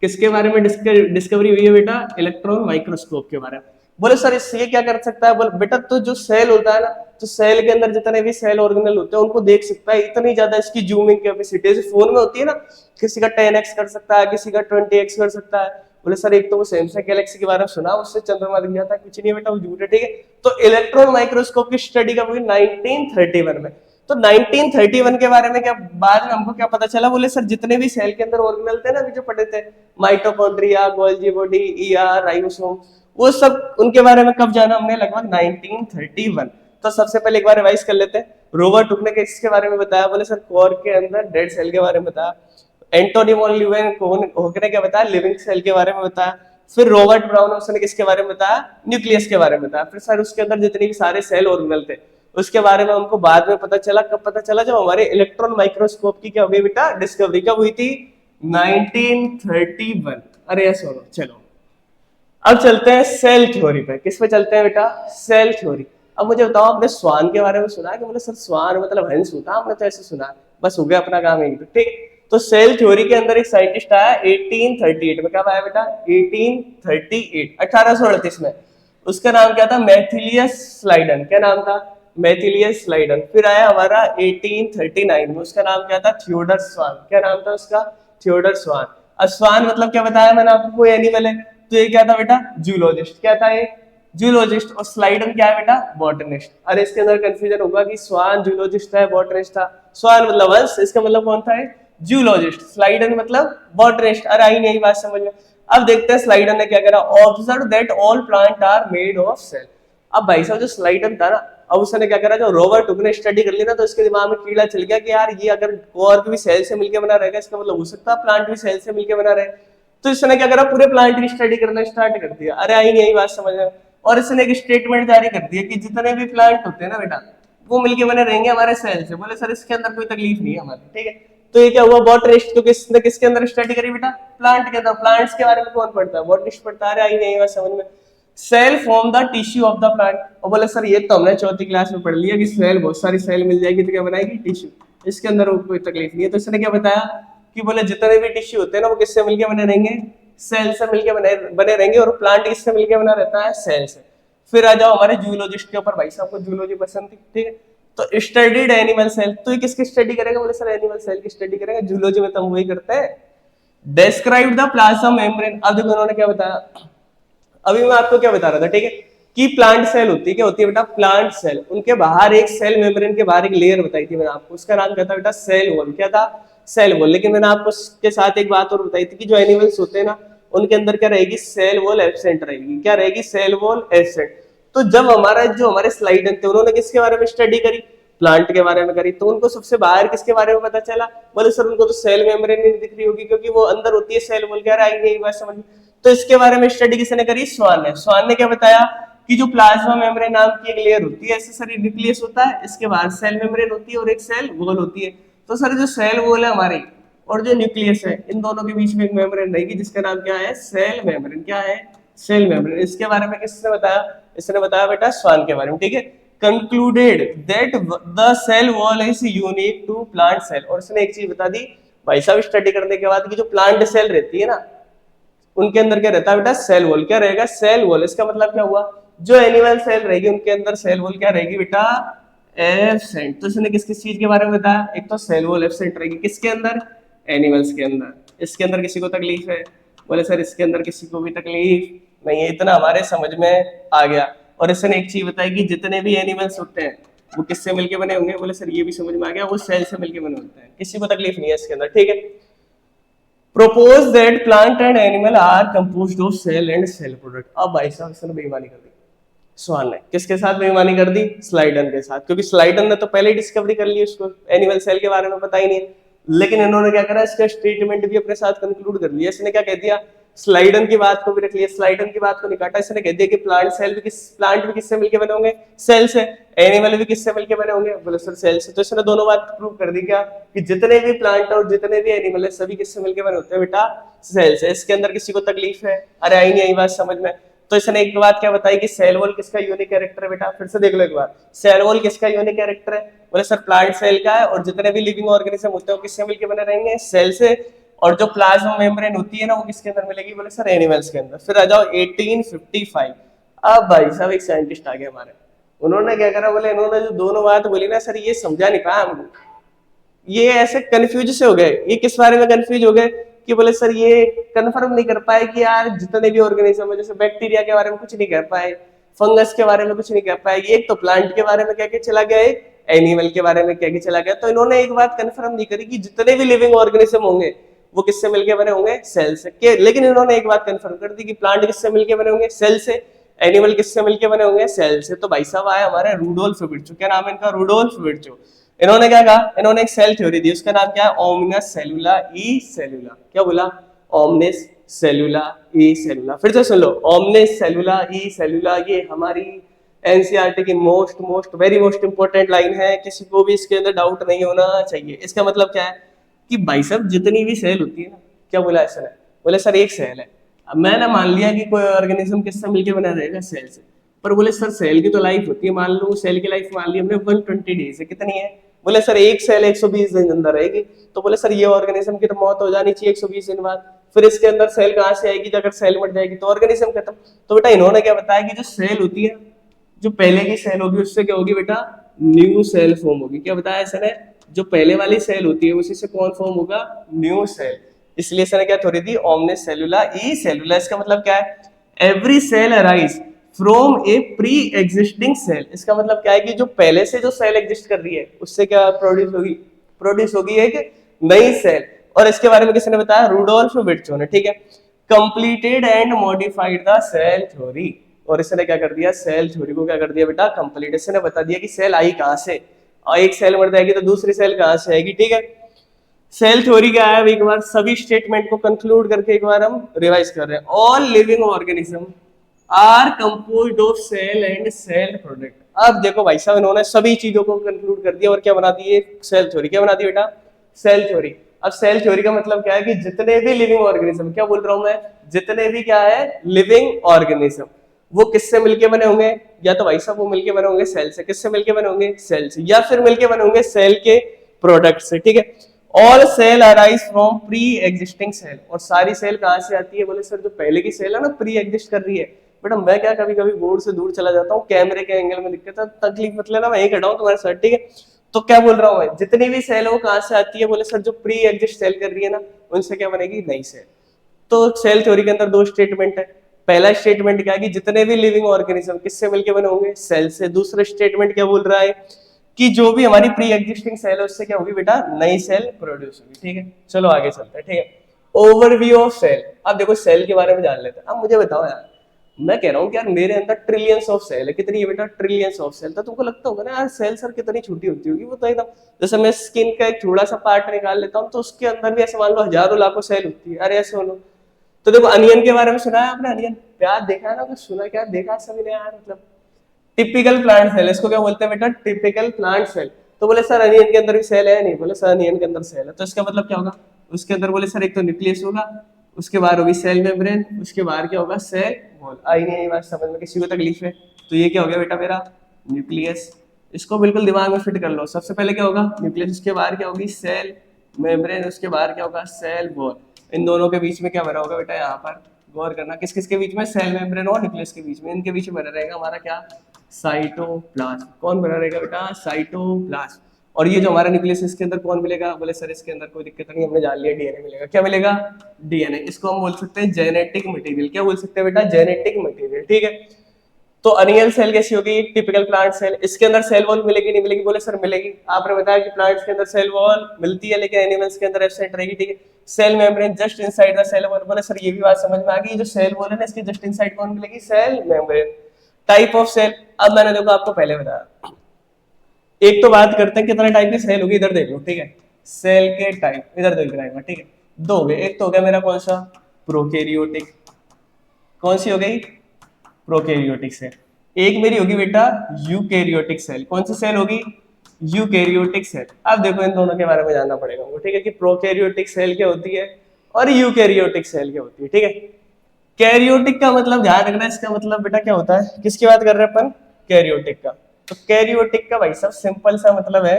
किसके बारे में डिस्कवरी हुई है बेटा? इलेक्ट्रॉन माइक्रोस्कोप के बारे में। बोले सर इससे क्या कर सकता है? बोले बेटा तो जो सेल होता है ना, तो सेल के अंदर जितने भी सेल ऑर्गेनल होते हैं उनको देख सकता है। इतनी ज्यादा इसकी जूमिंग कैपेसिटी जैसे फोन में होती है ना, किसी का 10x कर सकता है, किसी का 20x कर सकता है। बोले सर एक तो वो सैमसंग गैलेक्सी के बारे में सुना, उससे चंद्रमा दिख जाता है। कुछ नहीं बेटा, वो झूठ है, ठीक है। तो इलेक्ट्रॉन माइक्रोस्कोप की स्टडी कब हुई? 1931 में। तो 1931 के बारे में क्या बाद में हमको क्या पता चला? बोले सर जितने भी सेल के अंदर ऑर्गेनल थे ना, अभी जो पढ़े थे, mitochondria, Golgi body, ER, ribosome, वो सब उनके बारे में कब जाना हमने? लगभग 1931। तो सबसे पहले एक बार रिवाइज कर लेते हैं। रॉबर्ट हुक ने किसके बारे में बताया? बोले सर कोर के अंदर डेड सेल के बारे में बताया। एंटोनी वॉन ल्यूवेनहुक ने क्या बताया? लिविंग सेल के बारे में बताया। फिर रॉबर्ट ब्राउन उसने किसके बारे में बताया? न्यूक्लियस के बारे में बताया। फिर सर उसके अंदर जितने भी सारे सेल ऑर्गेनल थे उसके बारे में हमको बाद में पता चला। कब पता चला? जब हमारे इलेक्ट्रॉन माइक्रोस्कोप की क्या हो गई बेटा? डिस्कवरी कब हुई थी? 1931। अरे यस सुनो, चलो अब चलते हैं सेल थ्योरी पे। किस पे चलते हैं बेटा? Cell theory. अब मुझे बताओ, आपने स्वान के बारे में सुना है कि? बोले सर स्वान मतलब हंस होता, हमने तो ऐसे सुना, बस हो गया अपना काम एक। ठीक है, तो सेल थ्योरी के अंदर एक साइंटिस्ट आया 1838 में। कब आया बेटा? 1838, 1838 में। उसका नाम क्या था? मैथिलियस स्लाइडन। क्या नाम था? मैथिलियस स्लाइडन। फिर आया हमारा 1839 में, उसका नाम क्या था? थियोडर स्वान। क्या नाम था उसका? थियोडर स्वान। अब स्वान मतलब क्या बताया मैंने आपको? कोई एनिमल है। तो ये क्या था बेटा? जूलॉजिस्ट। क्या था ये? जूलॉजिस्ट। और स्लाइडन क्या है बेटा? बॉटनिस्ट। अरे इसके अंदर कंफ्यूजन होगा कि स्वान जूलॉजिस्ट था, बॉटनिस्ट था। स्वान मतलब हंस, इसका मतलब कौन था? जूलॉजिस्ट। स्लाइडन मतलब बॉटनिस्ट। अरे आई नहीं बात समझ में। अब देखते हैं स्लाइडन ने क्या करा। Observe that all plant are made of cell. अब भाई साहब जो स्लाइडन था ना, अब उसने क्या करा, जो रॉबर्ट हुक ने स्टडी कर ली ना, तो इसके दिमाग में कीड़ा चल गया कि यार ये अगर कोर्क भी सेल से मिलकर बना रहेगा, इसका मतलब हो सकता है प्लांट भी सेल से मिलकर बना रहे। तो इसने क्या करा? पूरे प्लांट की स्टडी करना स्टार्ट कर दिया। अरे आई नहीं आई बात समझ में। और इसने एक स्टेटमेंट जारी कर दिया कि जितने भी प्लांट होते हैं ना बेटा, वो मिलके बने रहेंगे हमारे सेल से। बोले सर इसके अंदर कोई तकलीफ नहीं है हमारी, ठीक है। तो ये क्या हुआ? बॉटनिस्ट। तो किसने किसके अंदर स्टडी करी बेटा? प्लांट के अंदर। प्लांट्स के बारे में कौन पढ़ता है? बॉटनिस्ट पढ़ता है। अरे आई नहीं बात समझ में। Cell form the tissue of the plant. और बोले सर ये तो हमने चौथी क्लास में पढ़ लिया कि सेल, बहुत सारी सेल मिल जाएगी तो क्या बनाएगी? टिश्यू। इसके अंदर वो कोई तकलीफ नहीं है। तो इसने क्या बताया कि बोले जितने भी टिश्यू होते हैं ना, वो किससे मिलके बने रहेंगे? सेल से मिलके बने रहेंगे। और प्लांट किससे मिलके बना रहता है? सेल से। फिर आ जाओ हमारे जूलॉजिस्ट के ऊपर। भाई साहब को जूलॉजी पसंद थी, ठीक है। तो स्टडीड एनिमल सेल। तो ये किसकी स्टडी करेगा? बोले सर एनिमल सेल की स्टडी करेगा। जूलॉजी में तो हम वही करते हैं। Describe the plasma membrane. अब देखो उन्होंने क्या बताया, अभी मैं आपको क्या बता रहा था, ठीक है, कि प्लांट सेल होती है। क्या होती है बेटा? Plant cell. उनके बाहर एक सेल मेम्ब्रेन के बाहर एक लेयर बताई थी मैंने आपको, उसका नाम क्या था बेटा? Cell wall. क्या था? Cell wall. लेकिन मैंने आपको इसके साथ एक बात और बताई थी कि जो एनिमल्स होते हैं ना, उनके अंदर क्या रहेगी? सेल वॉल एब्सेंट रहेगी। क्या रहेगी? Cell wall absent. तो जब हमारे स्लाइडन थे, उन्होंने किसके बारे में स्टडी करी? प्लांट के बारे में करी। तो उनको सबसे बाहर किसके बारे में पता चला? बोले सर उनको तो सेल मेम्ब्रेन नहीं दिख रही होगी, क्योंकि वो अंदर होती है सेल वॉल। क्या आई नहीं बात समझ में। तो इसके बारे में स्टडी किसने करी? स्वान ने। स्वान ने क्या बताया कि जो प्लाज्मा मेम्ब्रेन नाम की एक लेयर होती है, ऐसे सर न्यूक्लियस होता है, इसके बाहर सेल मेम्ब्रेन होती है और एक सेल वॉल होती है। तो सर जो सेल वॉल है हमारी और जो न्यूक्लियस है, इन दोनों के बीच में एक मेम्ब्रेन रहेगी जिसका नाम क्या है? Cell membrane. क्या है? Cell membrane. इसके बारे में किसने बताया? इसने बताया बेटा स्वान के बारे में, ठीक है। Concluded that the cell wall is unique to plant cell. और इसने एक चीज बता दी भाई साहब स्टडी करने के बाद, कि जो प्लांट सेल रहती है ना, उनके अंदर क्या रहता है बेटा? Cell wall. क्या रहेगा? Cell wall. इसका मतलब क्या हुआ? जो एनिमल सेल रहेगी उनके अंदर सेल वॉल क्या रहेगी बेटा? एब्सेंट। तो इसने किस किस चीज के बारे में बताया? एक तो सेल वॉल एब्सेंट रहेगी किसके अंदर? एनिमल्स के अंदर। इसके अंदर किसी को तकलीफ है? बोले सर इसके अंदर किसी को भी तकलीफ नहीं है। इतना हमारे समझ में आ गया। और इसने एक चीज बताई कि जितने भी एनिमल्स होते हैं वो किससे मिलके बने होंगे? बोले सर ये भी समझ में आ गया, वो सेल से मिलके बने होते हैं, किसी को तकलीफ नहीं है इसके अंदर, ठीक है। Propose that plant and animal are composed of cell and cell product. अब भाई साहब इसने बेईमानी कर दी। स्वान ने किसके साथ बेईमानी कर दी? स्लाइडन के साथ। क्योंकि स्लाइडन ने तो पहले ही डिस्कवरी कर ली, उसको एनिमल सेल के बारे में पता ही नहीं। लेकिन इन्होंने क्या करा? इसका स्टेटमेंट भी अपने साथ कंक्लूड कर लिया। इसने क्या कह दिया? स्लाइडन की बात को भी रख लिया, स्लाइडन की बात को नहीं काटा। इसने कह दिया कि प्लांट भी किससे मिलके बने होंगे? सेल से। एनिमल भी किससे मिलके बने होंगे? बोले सर सेल से। तो इसने दोनों बात प्रूव कर दी क्या? कि जितने भी प्लांट और जितने भी एनिमल है सभी किससे मिलके बने होते हैं बेटा? सेल से। इसके अंदर किसी को तकलीफ है? अरे आई नहीं आई बात समझ में। तो इसने एक बात क्या बताई कि सेल वॉल किसका यूनिक कैरेक्टर है बेटा? फिर से देख लो एक बार। सेल वॉल किसका यूनिक कैरेक्टर है? बोले सर प्लांट सेल का है। और जितने भी लिविंग ऑर्गेनिज्म होते हैं वो किससे मिलके बने रहेंगे? सेल से। और जो प्लाज्मा मेम्ब्रेन होती है ना वो किसके अंदर मिलेगी, बोले सर एनिमल्स के अंदर। फिर आ जाओ 1855। अब भाई साहब एक साइंटिस्ट आ गए हमारे, उन्होंने क्या करा, बोले इन्होंने जो दोनों बात बोली ना सर ये समझा नहीं पाया हमको, ये ऐसे कंफ्यूज से हो गए। ये किस बारे में कंफ्यूज हो गए कि बोले सर ये कंफर्म नहीं कर पाए कि यार जितने भी ऑर्गेनिज्म है, जैसे बैक्टीरिया के बारे में कुछ नहीं कह पाए, फंगस के बारे में कुछ नहीं कह पाए, ये तो प्लांट के बारे में कह के चला गया, एक एनिमल के बारे में कह के चला गया। तो इन्होंने एक बात कंफर्म नहीं करी कि जितने भी लिविंग ऑर्गेनिज्म होंगे वो किससे मिलके बने होंगे, सेल से। लेकिन इन्होंने एक बात कंफर्म कर दी कि प्लांट किससे मिलके बने होंगे, सेल से, एनिमल किससे मिलके बने होंगे, सेल से। तो भाई साहब आए हमारे रूडोल्फ विर्चो, क्या नाम है इनका, रूडोल्फ विर्चो। इन्होंने क्या कहा, इन्होंने एक सेल थ्योरी दी, उसका नाम क्या है, ओमनस सेलुला ई सेलुला। क्या बोला, ओमनिस सेलुला ई सेलुला। फिर से सुन लो, ओमनिस सेलुला ई सेलुला। ये हमारी एनसीईआरटी की मोस्ट मोस्ट इंपॉर्टेंट लाइन है, किसी को भी इसके अंदर डाउट नहीं होना चाहिए। इसका मतलब क्या है कि भाई साहब जितनी भी सेल होती है ना, क्या बोला ऐसा है, बोले सर एक सेल है। अब मैंने मान लिया कि कोई ऑर्गेनिज्म किससे मिलकर बना रहेगा, सेल से। पर बोले सर सेल की तो लाइफ होती है, मान लो सेल की लाइफ मान ली हमने 120 डेज है, कितनी है, बोले सर एक सेल 120 दिन अंदर रहेगी। तो बोले सर ये ऑर्गेनिज्म की तो मौत हो जानी चाहिए 120 दिन बाद, फिर इसके अंदर सेल कहाँ से आएगी, अगर सेल मर जाएगी तो ऑर्गेनिज्म खत्म। तो बेटा इन्होंने क्या बताया कि जो सेल होती है, जो पहले की सेल होगी उससे क्या होगी बेटा, न्यू सेल फॉर्म होगी। क्या बताया सर ने, जो पहले वाली सेल होती है उसी से कौन फॉर्म होगा, न्यू सेल। इसलिए सर ने क्या थोड़ी दी, ओमनिस सेलुला ई सेलुला। इसका मतलब क्या है, every cell arise from a pre existing cell. इसका मतलब क्या है कि जो पहले से जो सेल एग्जिस्ट कर रही है उससे क्या प्रोड्यूस होगी एक नई सेल। और इसके बारे में किसने बताया, रूडोल्फ विर्चो ने, ठीक है। Completed and modified the cell theory. और इसने क्या कर दिया, सेल थ्योरी को क्या कर दिया बेटा, कंप्लीट। इसने बता दिया कि सेल आई कहां से, और एक सेल मर जाएगी तो दूसरी सेल कहां से आएगी, ठीक है। सेल थ्योरी क्या है, एक बार सभी स्टेटमेंट को कंक्लूड करके एक बार हम रिवाइज कर रहे हैं। All living organism are composed of cell and cell product. अब देखो भाई साहब इन्होंने सभी चीजों को कंक्लूड कर दिया और क्या बना दी, सेल थ्योरी। क्या बना दी बेटा, सेल थ्योरी। अब सेल थ्योरी का मतलब क्या है कि जितने भी लिविंग ऑर्गेनिज्म, क्या बोल रहा हूं मैं, जितने भी क्या है लिविंग ऑर्गेनिज्म, वो किससे मिलके बने होंगे, या तो भाई साहब वो मिलके बने होंगे सेल से। किससे मिलके बने होंगे, सेल से। या फिर मिलके बने होंगे सेल के प्रोडक्ट से, ठीक है। All cell arise from pre existing cell. और सारी सेल कहां से आती है, बोले सर जो पहले की सेल है ना, प्री एग्जिस्ट कर रही है। बेटा मैं क्या कभी कभी बोर्ड से दूर चला जाता हूँ, कैमरे के एंगल में दिक्कत है, तकलीफ मत लेना, मैं यही खड़ा हूँ तुम्हारे साथ, ठीक है। तो क्या बोल रहा हूँ मैं, जितनी भी सेल है वो कहां से आती है, बोले सर जो प्री एग्जिस्ट सेल कर रही है ना, उनसे क्या बनेगी, नई सेल। तो सेल थ्योरी के अंदर दो स्टेटमेंट है। पहला स्टेटमेंट क्या है कि जितने भी लिविंग ऑर्गेनिज्म किससे मिलके बने होंगे, सेल से। दूसरा स्टेटमेंट क्या बोल रहा है कि जो भी हमारी प्री एग्जिस्टिंग सेल है उससे क्या होगी बेटा, नई सेल प्रोड्यूस होगी, ठीक है। चलो आगे चलते हैं, ठीक है। Overview of cell. अब देखो सेल के बारे में जान लेते हैं। अब मुझे बताओ यार, मैं कह रहा हूँ कि यार मेरे अंदर ट्रिलियंस ऑफ सेल है। कितनी है बेटा, ट्रिलियंस ऑफ सेल। तो तुमको लगता होगा ना यार सेल सर कितनी छोटी होती होगी, वो तो एकदम, जैसे मैं स्किन का एक थोड़ा सा पार्ट निकाल लेता हूँ तो उसके अंदर भी ऐसे मान लो हजारों लाखों सेल होती है। अरे ऐसे बोलो तो देखो, अनियन के बारे में सुना है आपने, अनियन प्याज देखा है ना, कुछ सुना, क्या देखा सभी ने यार, मतलब टिपिकल प्लांट सेल, इसको क्या बोलते हैं बेटा, टिपिकल प्लांट सेल। तो बोले सर अनियन के अंदर भी सेल है, नहीं, बोले सर अनियन के अंदर सेल है। तो इसका मतलब क्या होगा, उसके अंदर बोले सर एक तो न्यूक्लियस होगा, उसके बाहर होगी सेल मेम्ब्रेन, उसके बाहर क्या होगा, सेल वॉल। आई नहीं आई बात समझ में, किसी को तकलीफ है तो ये क्या हो गया बेटा मेरा, न्यूक्लियस। इसको बिल्कुल दिमाग में फिट कर लो। सबसे पहले क्या होगा, न्यूक्लियस, उसके बाहर क्या होगी, सेल मेम्ब्रेन, उसके बाहर क्या होगा, सेल वॉल। इन दोनों के बीच में क्या बना होगा बेटा, यहाँ पर गौर करना, किस किस के बीच में, सेल मेम्ब्रेन और न्यूक्लियस के बीच में, इनके बीच में बना रहेगा हमारा क्या, साइटोप्लाज्म। कौन बना रहेगा बेटा, साइटोप्लाज्म। और ये जो हमारा न्यूक्लियस इसके अंदर कौन मिलेगा, बोले सर इसके अंदर कोई दिक्कत नहीं, हमने जान लिया डीएनए मिलेगा। क्या मिलेगा, डीएनए। इसको हम बोल सकते हैं जेनेटिक मटेरियल। क्या बोल सकते हैं बेटा, जेनेटिक मटेरियल, ठीक है। तो अनियल सेल कैसी होगी, टिपिकल प्लांट सेल। इसके अंदर सेल वॉल मिलेगी नहीं मिलेगी, बोले सर मिलेगी। आपने बताया कि प्लांट्स के अंदर सेल वॉल मिलती है लेकिन एनिमल्स के अंदर एब्सेंट रहेगी, ठीक है। Cell membrane just inside the cell wall, बोले सर ये भी बात समझ में आ गई, जो सेल वॉल है ना इसके जस्ट इनसाइड कौन मिलेगी, cell membrane. Type of cell, अब मैंने देखो आपको पहले बताया। एक तो बात करते हैं कितने टाइप की सेल होगी, इधर देख लो, ठीक है। सेल के टाइप इधर देख रहा, ठीक है। दो हो गए, एक तो हो गया मेरा कौन सा, प्रोकैरियोटिक। कौन सी हो गई, प्रोकैरियोटिक सेल। एक मेरी होगी बेटा यूकैरियोटिक सेल। कौन सी सेल होगी, यूकैरियोटिक सेल। अब देखो इन दोनों के बारे में जानना पड़ेगा हमको, ठीक है, कि प्रोकैरियोटिक सेल क्या होती है और यूकैरियोटिक सेल क्या होती है, ठीक है। कैरियोटिक का मतलब ध्यान रखना, इसका मतलब बेटा क्या होता है, किसकी बात कर रहे हैं अपन, कैरियोटिक का। तो कैरियोटिक का भाई सब सिंपल सा मतलब है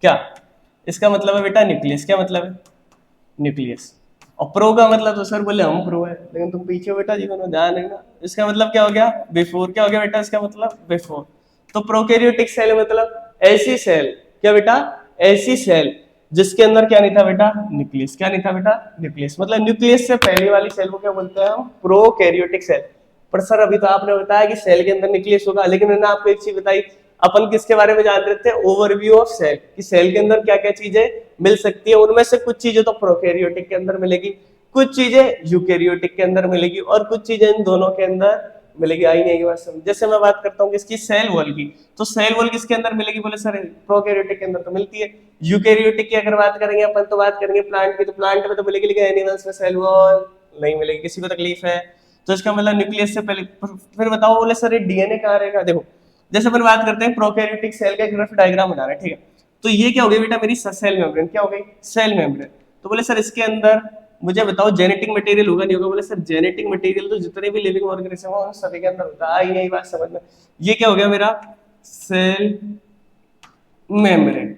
क्या, इसका मतलब है बेटा न्यूक्लियस। क्या मतलब है, न्यूक्लियस। और प्रो का मतलब तो सर बोले हम प्रो है, लेकिन तुम पीछे हो बेटा, जीवन में ध्यान रखना। इसका मतलब क्या हो गया? बिफोर। क्या हो गया बेटा इसका मतलब? बिफोर। तो प्रोकैरियोटिक सेल मतलब ऐसी सेल, क्या बेटा? ऐसी सेल जिसके अंदर क्या नहीं था बेटा? न्यूक्लियस। क्या नहीं था बेटा? न्यूक्लियस। मतलब न्यूक्लियस से पहले वाली सेल को क्या बोलते हैं हम? Prokaryotic cell. पर सर अभी तो आपने बताया कि सेल के अंदर न्यूक्लियस होगा, लेकिन मैंने आपको एक चीज बताई, अपन किसके बारे में जान रहे थे? ओवरव्यू ऑफ सेल, कि सेल के अंदर क्या क्या चीजें मिल सकती है। उनमें से कुछ चीजें तो प्रोकैरियोटिक के अंदर मिलेगी, कुछ चीजें यूकैरियोटिक के अंदर मिलेगी, और कुछ चीजें इन दोनों के अंदर मिलेगी। आई नहीं बात समझ? जैसे मैं बात करता हूँ किसकी? सेल वॉल की। तो सेल वॉल किसके अंदर मिलेगी? बोले सर प्रोकैरियोटिक के अंदर तो मिलती है। यूकैरियोटिक की अगर बात करेंगे अपन, तो बात करेंगे प्लांट की, तो प्लांट में तो मिलेगी, लेकिन एनिमल्स में सेल वॉल नहीं मिलेगी। किसी को तकलीफ है? तो इसका मतलब न्यूक्लियस से पहले। फिर बताओ बोले सर ये डीएनए कहाँ रहेगा? देखो जैसे अपन बात करते हैं प्रोकैरियोटिक सेल का एक रफ डायग्राम बना रहे हैं, ठीक है? तो ये क्या हो गई बेटा? मेरी सेल मेम्ब्रेन। क्या हो गई? Cell membrane. तो बोले सर इसके अंदर मुझे बताओ जेनेटिक मटेरियल होगा नहीं होगा? बोले सर जेनेटिक मटेरियल तो जितने भी लिविंग ऑर्गेनिज्म हो उन सभी के अंदर होता है। यही बात समझ में। ये क्या हो गया मेरा? Cell membrane.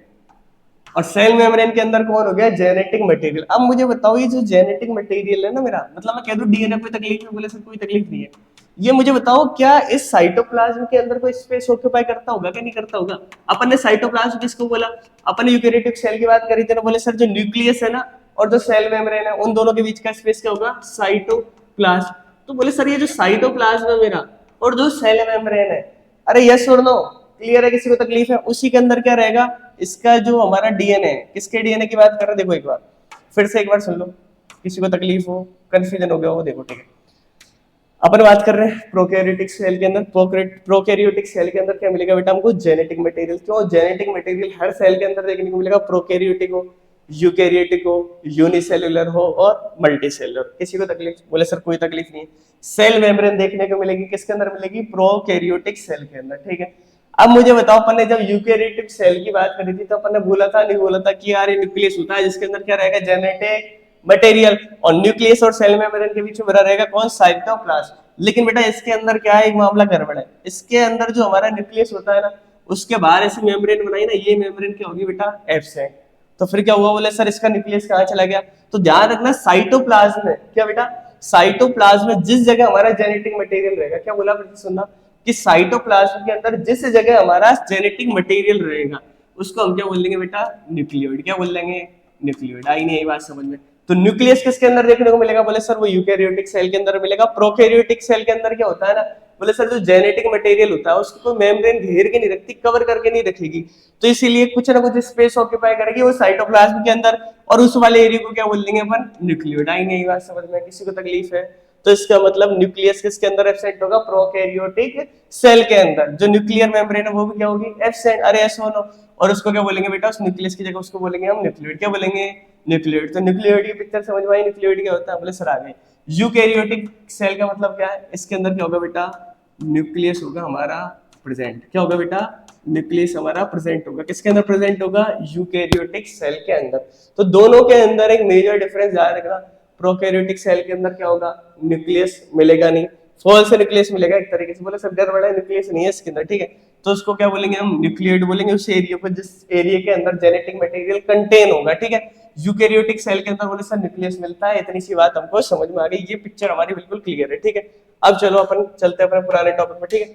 और सेल मेम्ब्रेन के अंदर कौन हो गया? Genetic material. अब मुझे बताओ ये जो जेनेटिक मटेरियल है ना मेरा, मतलब मैं कह दूं डीएनए कोई तकलीफ है? बोले सर कोई तकलीफ नहीं है। ये मुझे बताओ क्या इस साइटोप्लाज्म के अंदर कोई स्पेस ऑक्यूपाई करता होगा कि नहीं करता होगा? अपन ने साइटोप्लाज्म किसको बोला? अपन ने यूकैरियोटिक सेल की बात करी थी ना। बोले सर जो न्यूक्लियस है ना और जो सेल मेम्ब्रेन है, उन दोनों के बीच का स्पेस क्या होगा? साइटोप्लाज्म। तो बोले सर ये जो साइटोप्लाज्म है मेरा और जो सेल मेम्ब्रेन है, अरे यस और नो? क्लियर है? किसी को तकलीफ है? उसी के अंदर क्या रहेगा? इसका जो हमारा डीएनए है, किसके डीएनए की बात कर रहे हैं? देखो एक बार फिर से एक बार सुन लो, किसी को तकलीफ हो, कंफ्यूजन हो गया हो, देखो ठीक है। अपन बात कर रहे हैं प्रोकैरियोटिक सेल के अंदर। प्रोकैरियोटिक सेल के अंदर क्या मिलेगा बेटा हमको? Genetic material. क्यों? जेनेटिक मटेरियल हर सेल के अंदर देखने को मिलेगा, प्रोकैरियोटिक हो, यूकैरियोटिक हो, यूनिसेलुलर हो और मल्टीसेलुलर। किसी को तकलीफ? बोले सर कोई तकलीफ नहीं है। सेल मेम्ब्रेन देखने को मिलेगी, किसके अंदर मिलेगी? प्रोकैरियोटिक सेल के अंदर, ठीक है। अब मुझे बताओ, अपन ने जब यूकैरियोटिक सेल की बात करी थी तो अपन ने बोला था नहीं बोला था कि यार ये न्यूक्लियस होता है जिसके अंदर क्या रहेगा? Genetic material. और न्यूक्लियस और सेल मेम्ब्रेन के बीच में बना रहेगा कौन? साइटोप्लाज्म। लेकिन बेटा इसके अंदर क्या है? एक मामला गड़बड़ है। इसके अंदर जो हमारा न्यूक्लियस होता है ना, उसके बाहर ऐसी मेम्ब्रेन बनाई ना, ये मेम्ब्रेन क्या होगी बेटा? एब्सेंट। तो फिर क्या हुआ? बोले सर इसका न्यूक्लियस कहाँ चला गया? तो ध्यान रखना साइटोप्लाज्म में क्या बेटा? साइटोप्लाज्म में जिस जगह हमारा जेनेटिक मटेरियल रहेगा, क्या बोला फिर से सुनना, कि साइटोप्लाज्म के अंदर जिस जगह हमारा जेनेटिक मटेरियल रहेगा उसको हम क्या बोल देंगे बेटा? न्यूक्लियोइड। क्या बोल देंगे? न्यूक्लियोइड। आई नहीं, यही बात समझ में। तो न्यूक्लियस किसके अंदर देखने को मिलेगा? बोले सर वो यूकैरियोटिक सेल के अंदर मिलेगा। प्रोकैरियोटिक सेल के अंदर क्या होता है ना, बोले सर जो जेनेटिक मटेरियल होता है उसको कोई मेम्ब्रेन घेर के नहीं रखती, कवर करके नहीं रखेगी, तो इसीलिए कुछ ना कुछ स्पेस ऑक्यूपाई करेगी वो साइटोप्लाज्म के अंदर, और उस वाले एरिया को क्या बोल देंगे अपन? न्यूक्लियोइड। आई नहीं, बात समझ में? किसी को तकलीफ है? तो इसका मतलब न्यूक्लियस किसके अंदर एब्सेंट होगा? प्रोकैरियोटिक सेल के अंदर। जो न्यूक्लियर मेम्ब्रेन है वो भी क्या होगी? एब्सेंट। अरे ऐसा नो। और उसको क्या बोलेंगे बेटा? उस न्यूक्लियस की जगह उसको बोलेंगे हम न्यूक्लियोइड। क्या बोलेंगे? न्यूक्लियोइड। तो न्यूक्लियोइड की पिक्चर समझ में आई? न्यूक्लियोइड क्या होता है? बोले सर आ गए। यूकैरियोटिक सेल का मतलब क्या है? इसके अंदर क्या होगा बेटा? न्यूक्लियस होगा हमारा प्रेजेंट। क्या होगा बेटा? न्यूक्लियस हमारा प्रेजेंट होगा। किसके अंदर प्रेजेंट होगा? यूकैरियोटिक सेल के अंदर। तो दोनों के अंदर एक मेजर डिफरेंस याद रखना, प्रोकैरियोटिक सेल के अंदर क्या होगा? न्यूक्लियस मिलेगा नहीं, फॉल्स न्यूक्लियस मिलेगा एक तरीके से। बोले सर गड़बड़ है, न्यूक्लियस नहीं है इसके अंदर, ठीक है। तो उसको क्या बोलेंगे हम? न्यूक्लियोइड बोलेंगे उस एरिया को जिस एरिया के अंदर जेनेटिक मटेरियल कंटेन होगा, ठीक है। यूकैरियोटिक सेल के अंदर बोले सर न्यूक्लियस मिलता है। इतनी सी बात हमको समझ में आ गई, ये पिक्चर हमारी बिल्कुल क्लियर है, ठीक है। अब चलो अपन चलते हैं अपने पुराने टॉपिक पे, ठीक है।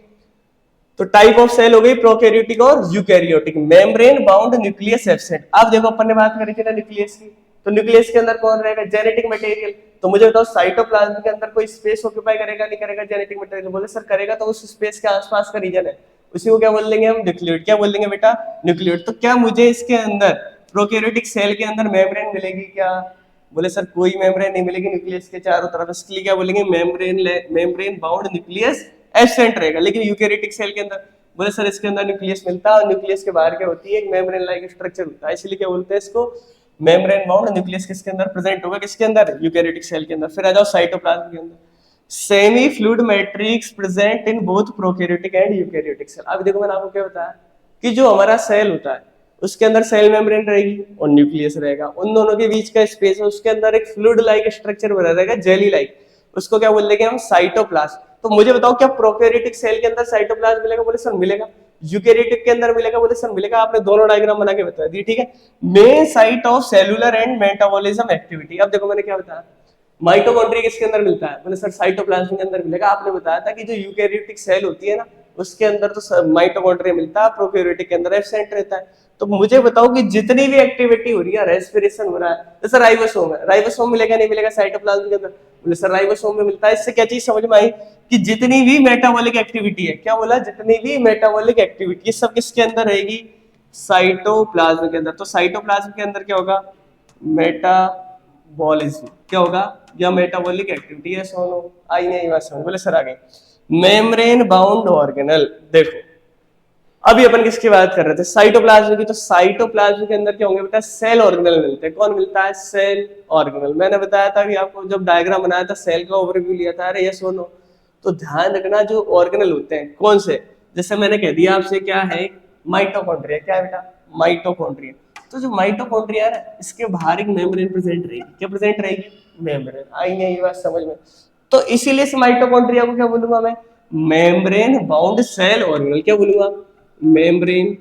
तो टाइप ऑफ सेल हो गई प्रोकैरियोटिक और eukaryotic. Membrane bound nucleus absent. अब देखो अपन ने बात करी थी ना न्यूक्लियस की, तो न्यूक्लियस के अंदर कौन रहेगा? Genetic material. तो मुझे बताओ साइटोप्लाज्म के अंदर कोई स्पेस ऑक्यूपाई करेगा नहीं करेगा जेनेटिक मटेरियल? बोले सर करेगा। तो उस स्पेस के आसपास का रीजन है, उसी को क्या बोल देंगे हम? न्यूक्लियोइड। क्या बोल देंगे बेटा? न्यूक्लियोइड। तो क्या मुझे इसके अंदर प्रोकैरियोटिक सेल के अंदर मेम्ब्रेन मिलेगी क्या? बोले सर कोई मेम्ब्रेन नहीं मिलेगी न्यूक्लियस के चारों तरफ। इसके लिए क्या बोलेंगे? मेम्ब्रेन बाउंड न्यूक्लियस एब्सेंट रहेगा। लेकिन यूकैरियोटिक सेल के अंदर बोले सर इसके अंदर न्यूक्लियस मिलता है, और न्यूक्लियस के बाहर क्या होती है? एक मेम्ब्रेन लाइक स्ट्रक्चर होता है, इसलिए क्या बोलते हैं इसको? मेम्ब्रेन बाउंड न्यूक्लियस किसके अंदर प्रेजेंट होगा? किसके अंदर? यूकैरियोटिक सेल के अंदर। फिर आ जाओ साइटोप्लाज्म के अंदर। Semi fluid matrix present in both prokaryotic and eukaryotic cell. अब देखो मैंने आपको क्या बताया कि जो हमारा सेल होता है उसके अंदर सेल मेम्ब्रेन रहेगी और न्यूक्लियस रहेगा, उन दोनों के बीच का स्पेस है, उसके अंदर एक फ्लूइड लाइक स्ट्रक्चर बना रहेगा, जेली लाइक, उसको क्या बोल देंगे हम? साइटोप्लाज्म। तो मुझे बताओ क्या प्रोकैरियोटिक सेल के अंदर साइटोप्लाज्म मिलेगा? बोले सर मिलेगा। यूकेरियोटिक के अंदर मिलेगा, बोले सर मिलेगा, आपने दोनों डायग्राम बना के बता दी, ठीक है। Main site of cellular and metabolism activity. अब देखो मैंने क्या बताया, माइटोकॉन्ड्रिया किसके अंदर मिलता है, बोले सर साइटोप्लाज्म के अंदर मिलेगा। आपने बताया था कि जो यूकेरियोटिक सेल होती है ना उसके अंदर तो माइटोकॉन्ड्रिया मिलता है, प्रोकैरियोटिक के अंदर एब्सेंट रहता है। तो मुझे बताओ कि जितनी भी एक्टिविटी हो रही है, रेस्पिरेशन हो रहा है, जैसे राइबोसोम है, राइबोसोम मिलेगा नहीं मिलेगा साइटोप्लाज्म के अंदर, बोले सर राइबोसोम में मिलता है। इससे क्या चीज समझ में आई कि जितनी भी मेटाबॉलिक एक्टिविटी है, क्या बोला, जितनी भी मेटाबॉलिक एक्टिविटी सब किसके अंदर रहेगी, साइटोप्लाज्म के अंदर। तो साइटोप्लाज्म के अंदर क्या होगा, मेटाबॉलिज्म क्या होगा, या मेटाबॉलिक एक्टिविटी है। सोनो आई नहीं बात समझ, बोले सर आगे मेम्ब्रेन बाउंड ऑर्गेनल। देखो अभी अपन किसकी बात कर रहे थे, साइटोप्लाज्म की। तो साइटोप्लाज्म के अंदर क्या होंगे बेटा, सेल ऑर्गेनल मिलते हैं। कौन मिलता है, सेल ऑर्गेनल। मैंने बताया था कि आपको जब डायग्राम बनाया था सेल का ओवरव्यू लिया था, अरे ये सुनो, तो ध्यान रखना जो ऑर्गेनल होते हैं कौन से, जैसे मैंने कह दिया आपसे क्या है, माइटोकॉन्ड्रिया। क्या है बेटा, माइटोकॉन्ड्रिया। तो जो माइटोकॉन्ड्रिया है इसके बाहर एक मेम्ब्रेन प्रेजेंट रहेगी। क्या प्रेजेंट रहेगी, मेम्ब्रेन। आई नहीं ये बात समझ में। तो इसीलिए इस माइटोकॉन्ड्रिया को क्या बोलूंगा मैं, मेम्ब्रेन बाउंड सेल ऑर्गेनल। क्या बोलूंगा, मेम्ब्रेन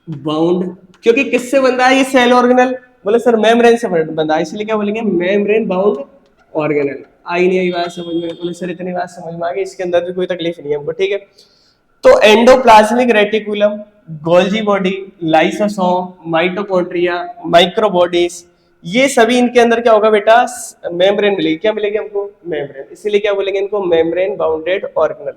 बाउंड। क्योंकि किससे बंधा है ये सेल ऑर्गेनल, बोले सर मेम्ब्रेन से बंधा है, इसलिए क्या बोलेंगे, मेम्ब्रेन बाउंड ऑर्गेनल। आई नहीं आई बात समझ में, बोले सर इतनी बात समझ में आ गई, इसके अंदर भी कोई तकलीफ नहीं है हमको, ठीक है। तो endoplasmic reticulum, Golgi body, lysosome, mitochondria, microbodies, ये सभी इनके अंदर क्या होगा बेटा, मेम्ब्रेन मिलेगी। क्या मिलेगी हमको, मेम्ब्रेन। इसीलिए क्या बोलेंगे इनको, membrane bounded organelle.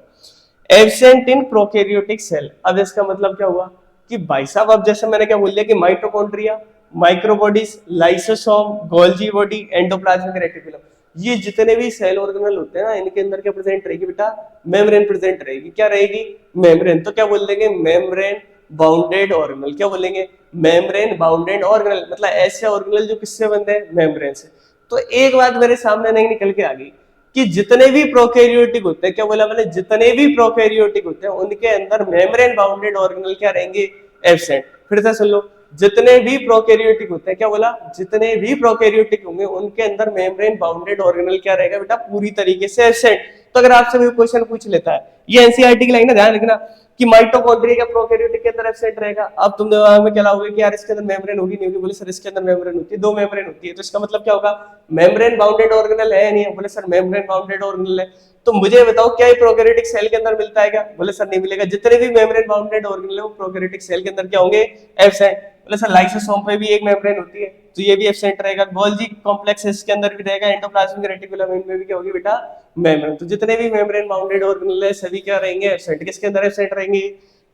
Absent in prokaryotic cell. अब इसका मतलब क्या हुआ कि भाई साहब, अब जैसे मैंने क्या बोल दिया कि mitochondria, microbodies, lysosome, Golgi body, endoplasmic reticulum, ये जितने भी सेल ऑर्गेनल होते हैं ना इनके अंदर क्या प्रेजेंट रहेगी बेटा, मेम्ब्रेन प्रेजेंट रहेगी। क्या रहेगी, मेम्ब्रेन। तो क्या बोल देंगे, मेम्ब्रेन बाउंडेड ऑर्गेनल। क्या बोलेंगे, मेम्ब्रेन बाउंडेड ऑर्गेनल। मतलब ऐसे ऑर्गेनल जो किससे बनते हैं, मेम्ब्रेन से। तो एक बात मेरे सामने नहीं निकल के आ गई कि जितने भी प्रोकैरियोटिक होते हैं, क्या बोला मैंने, जितने भी प्रोकैरियोटिक होते हैं उनके अंदर मेम्ब्रेन बाउंडेड ऑर्गेनल क्या रहेंगे, एब्सेंट। फिर से सुन लो, जितने भी प्रोकैरियोटिक होते हैं, क्या बोला, जितने भी प्रोकैरियोटिक होंगे उनके अंदर मेम्ब्रेन बाउंडेड ऑर्गेनल क्या रहेगा बेटा, पूरी तरीके से एब्सेंट। तो अगर आपसे कोई क्वेश्चन पूछ लेता है, ये एनसीईआरटी की लाइन है, ध्यान रखना कि माइटोकॉन्ड्रिया का प्रोकैरियोटिक के अंदर एब्सेंट रहेगा। अब तुम दिमाग में क्या लाओगे कि यार इसके अंदर मेम्ब्रेन होगी नहीं होगी, बोले सर इसके अंदर मेम्ब्रेन होती है, दो मेम्ब्रेन होती है। तो इसका मतलब क्या होगा, मेम्ब्रेन बाउंडेड ऑर्गेनल है नहीं है, बोले सर मेम्ब्रेन बाउंडेड ऑर्गेनल है। तो मुझे बताओ क्या ये प्रोकैरियोटिक सेल के अंदर मिलता है क्या, बोले सर नहीं मिलेगा। जितने भी मेम्ब्रेन बाउंडेड ऑर्गेनल है वो प्रोकैरियोटिक सेल के अंदर क्या होंगे, एब्सेंट। बोले सर लाइसोसोम पे भी एक मेम्ब्रेन होती है तो ये भी एब्सेंट रहेगा। गोल्जी कॉम्प्लेक्स इसके अंदर भी रहेगा, एंडोप्लाज्मिक रेटिकुलम इनमें भी क्या होगी बेटा, मेम्ब्रेन। तो जितने भी मेम्ब्रेन बाउंडेड ऑर्गेनल है सभी क्या रहेंगे, एब्सेंट। किसके अंदर एब्सेंट रहेंगे,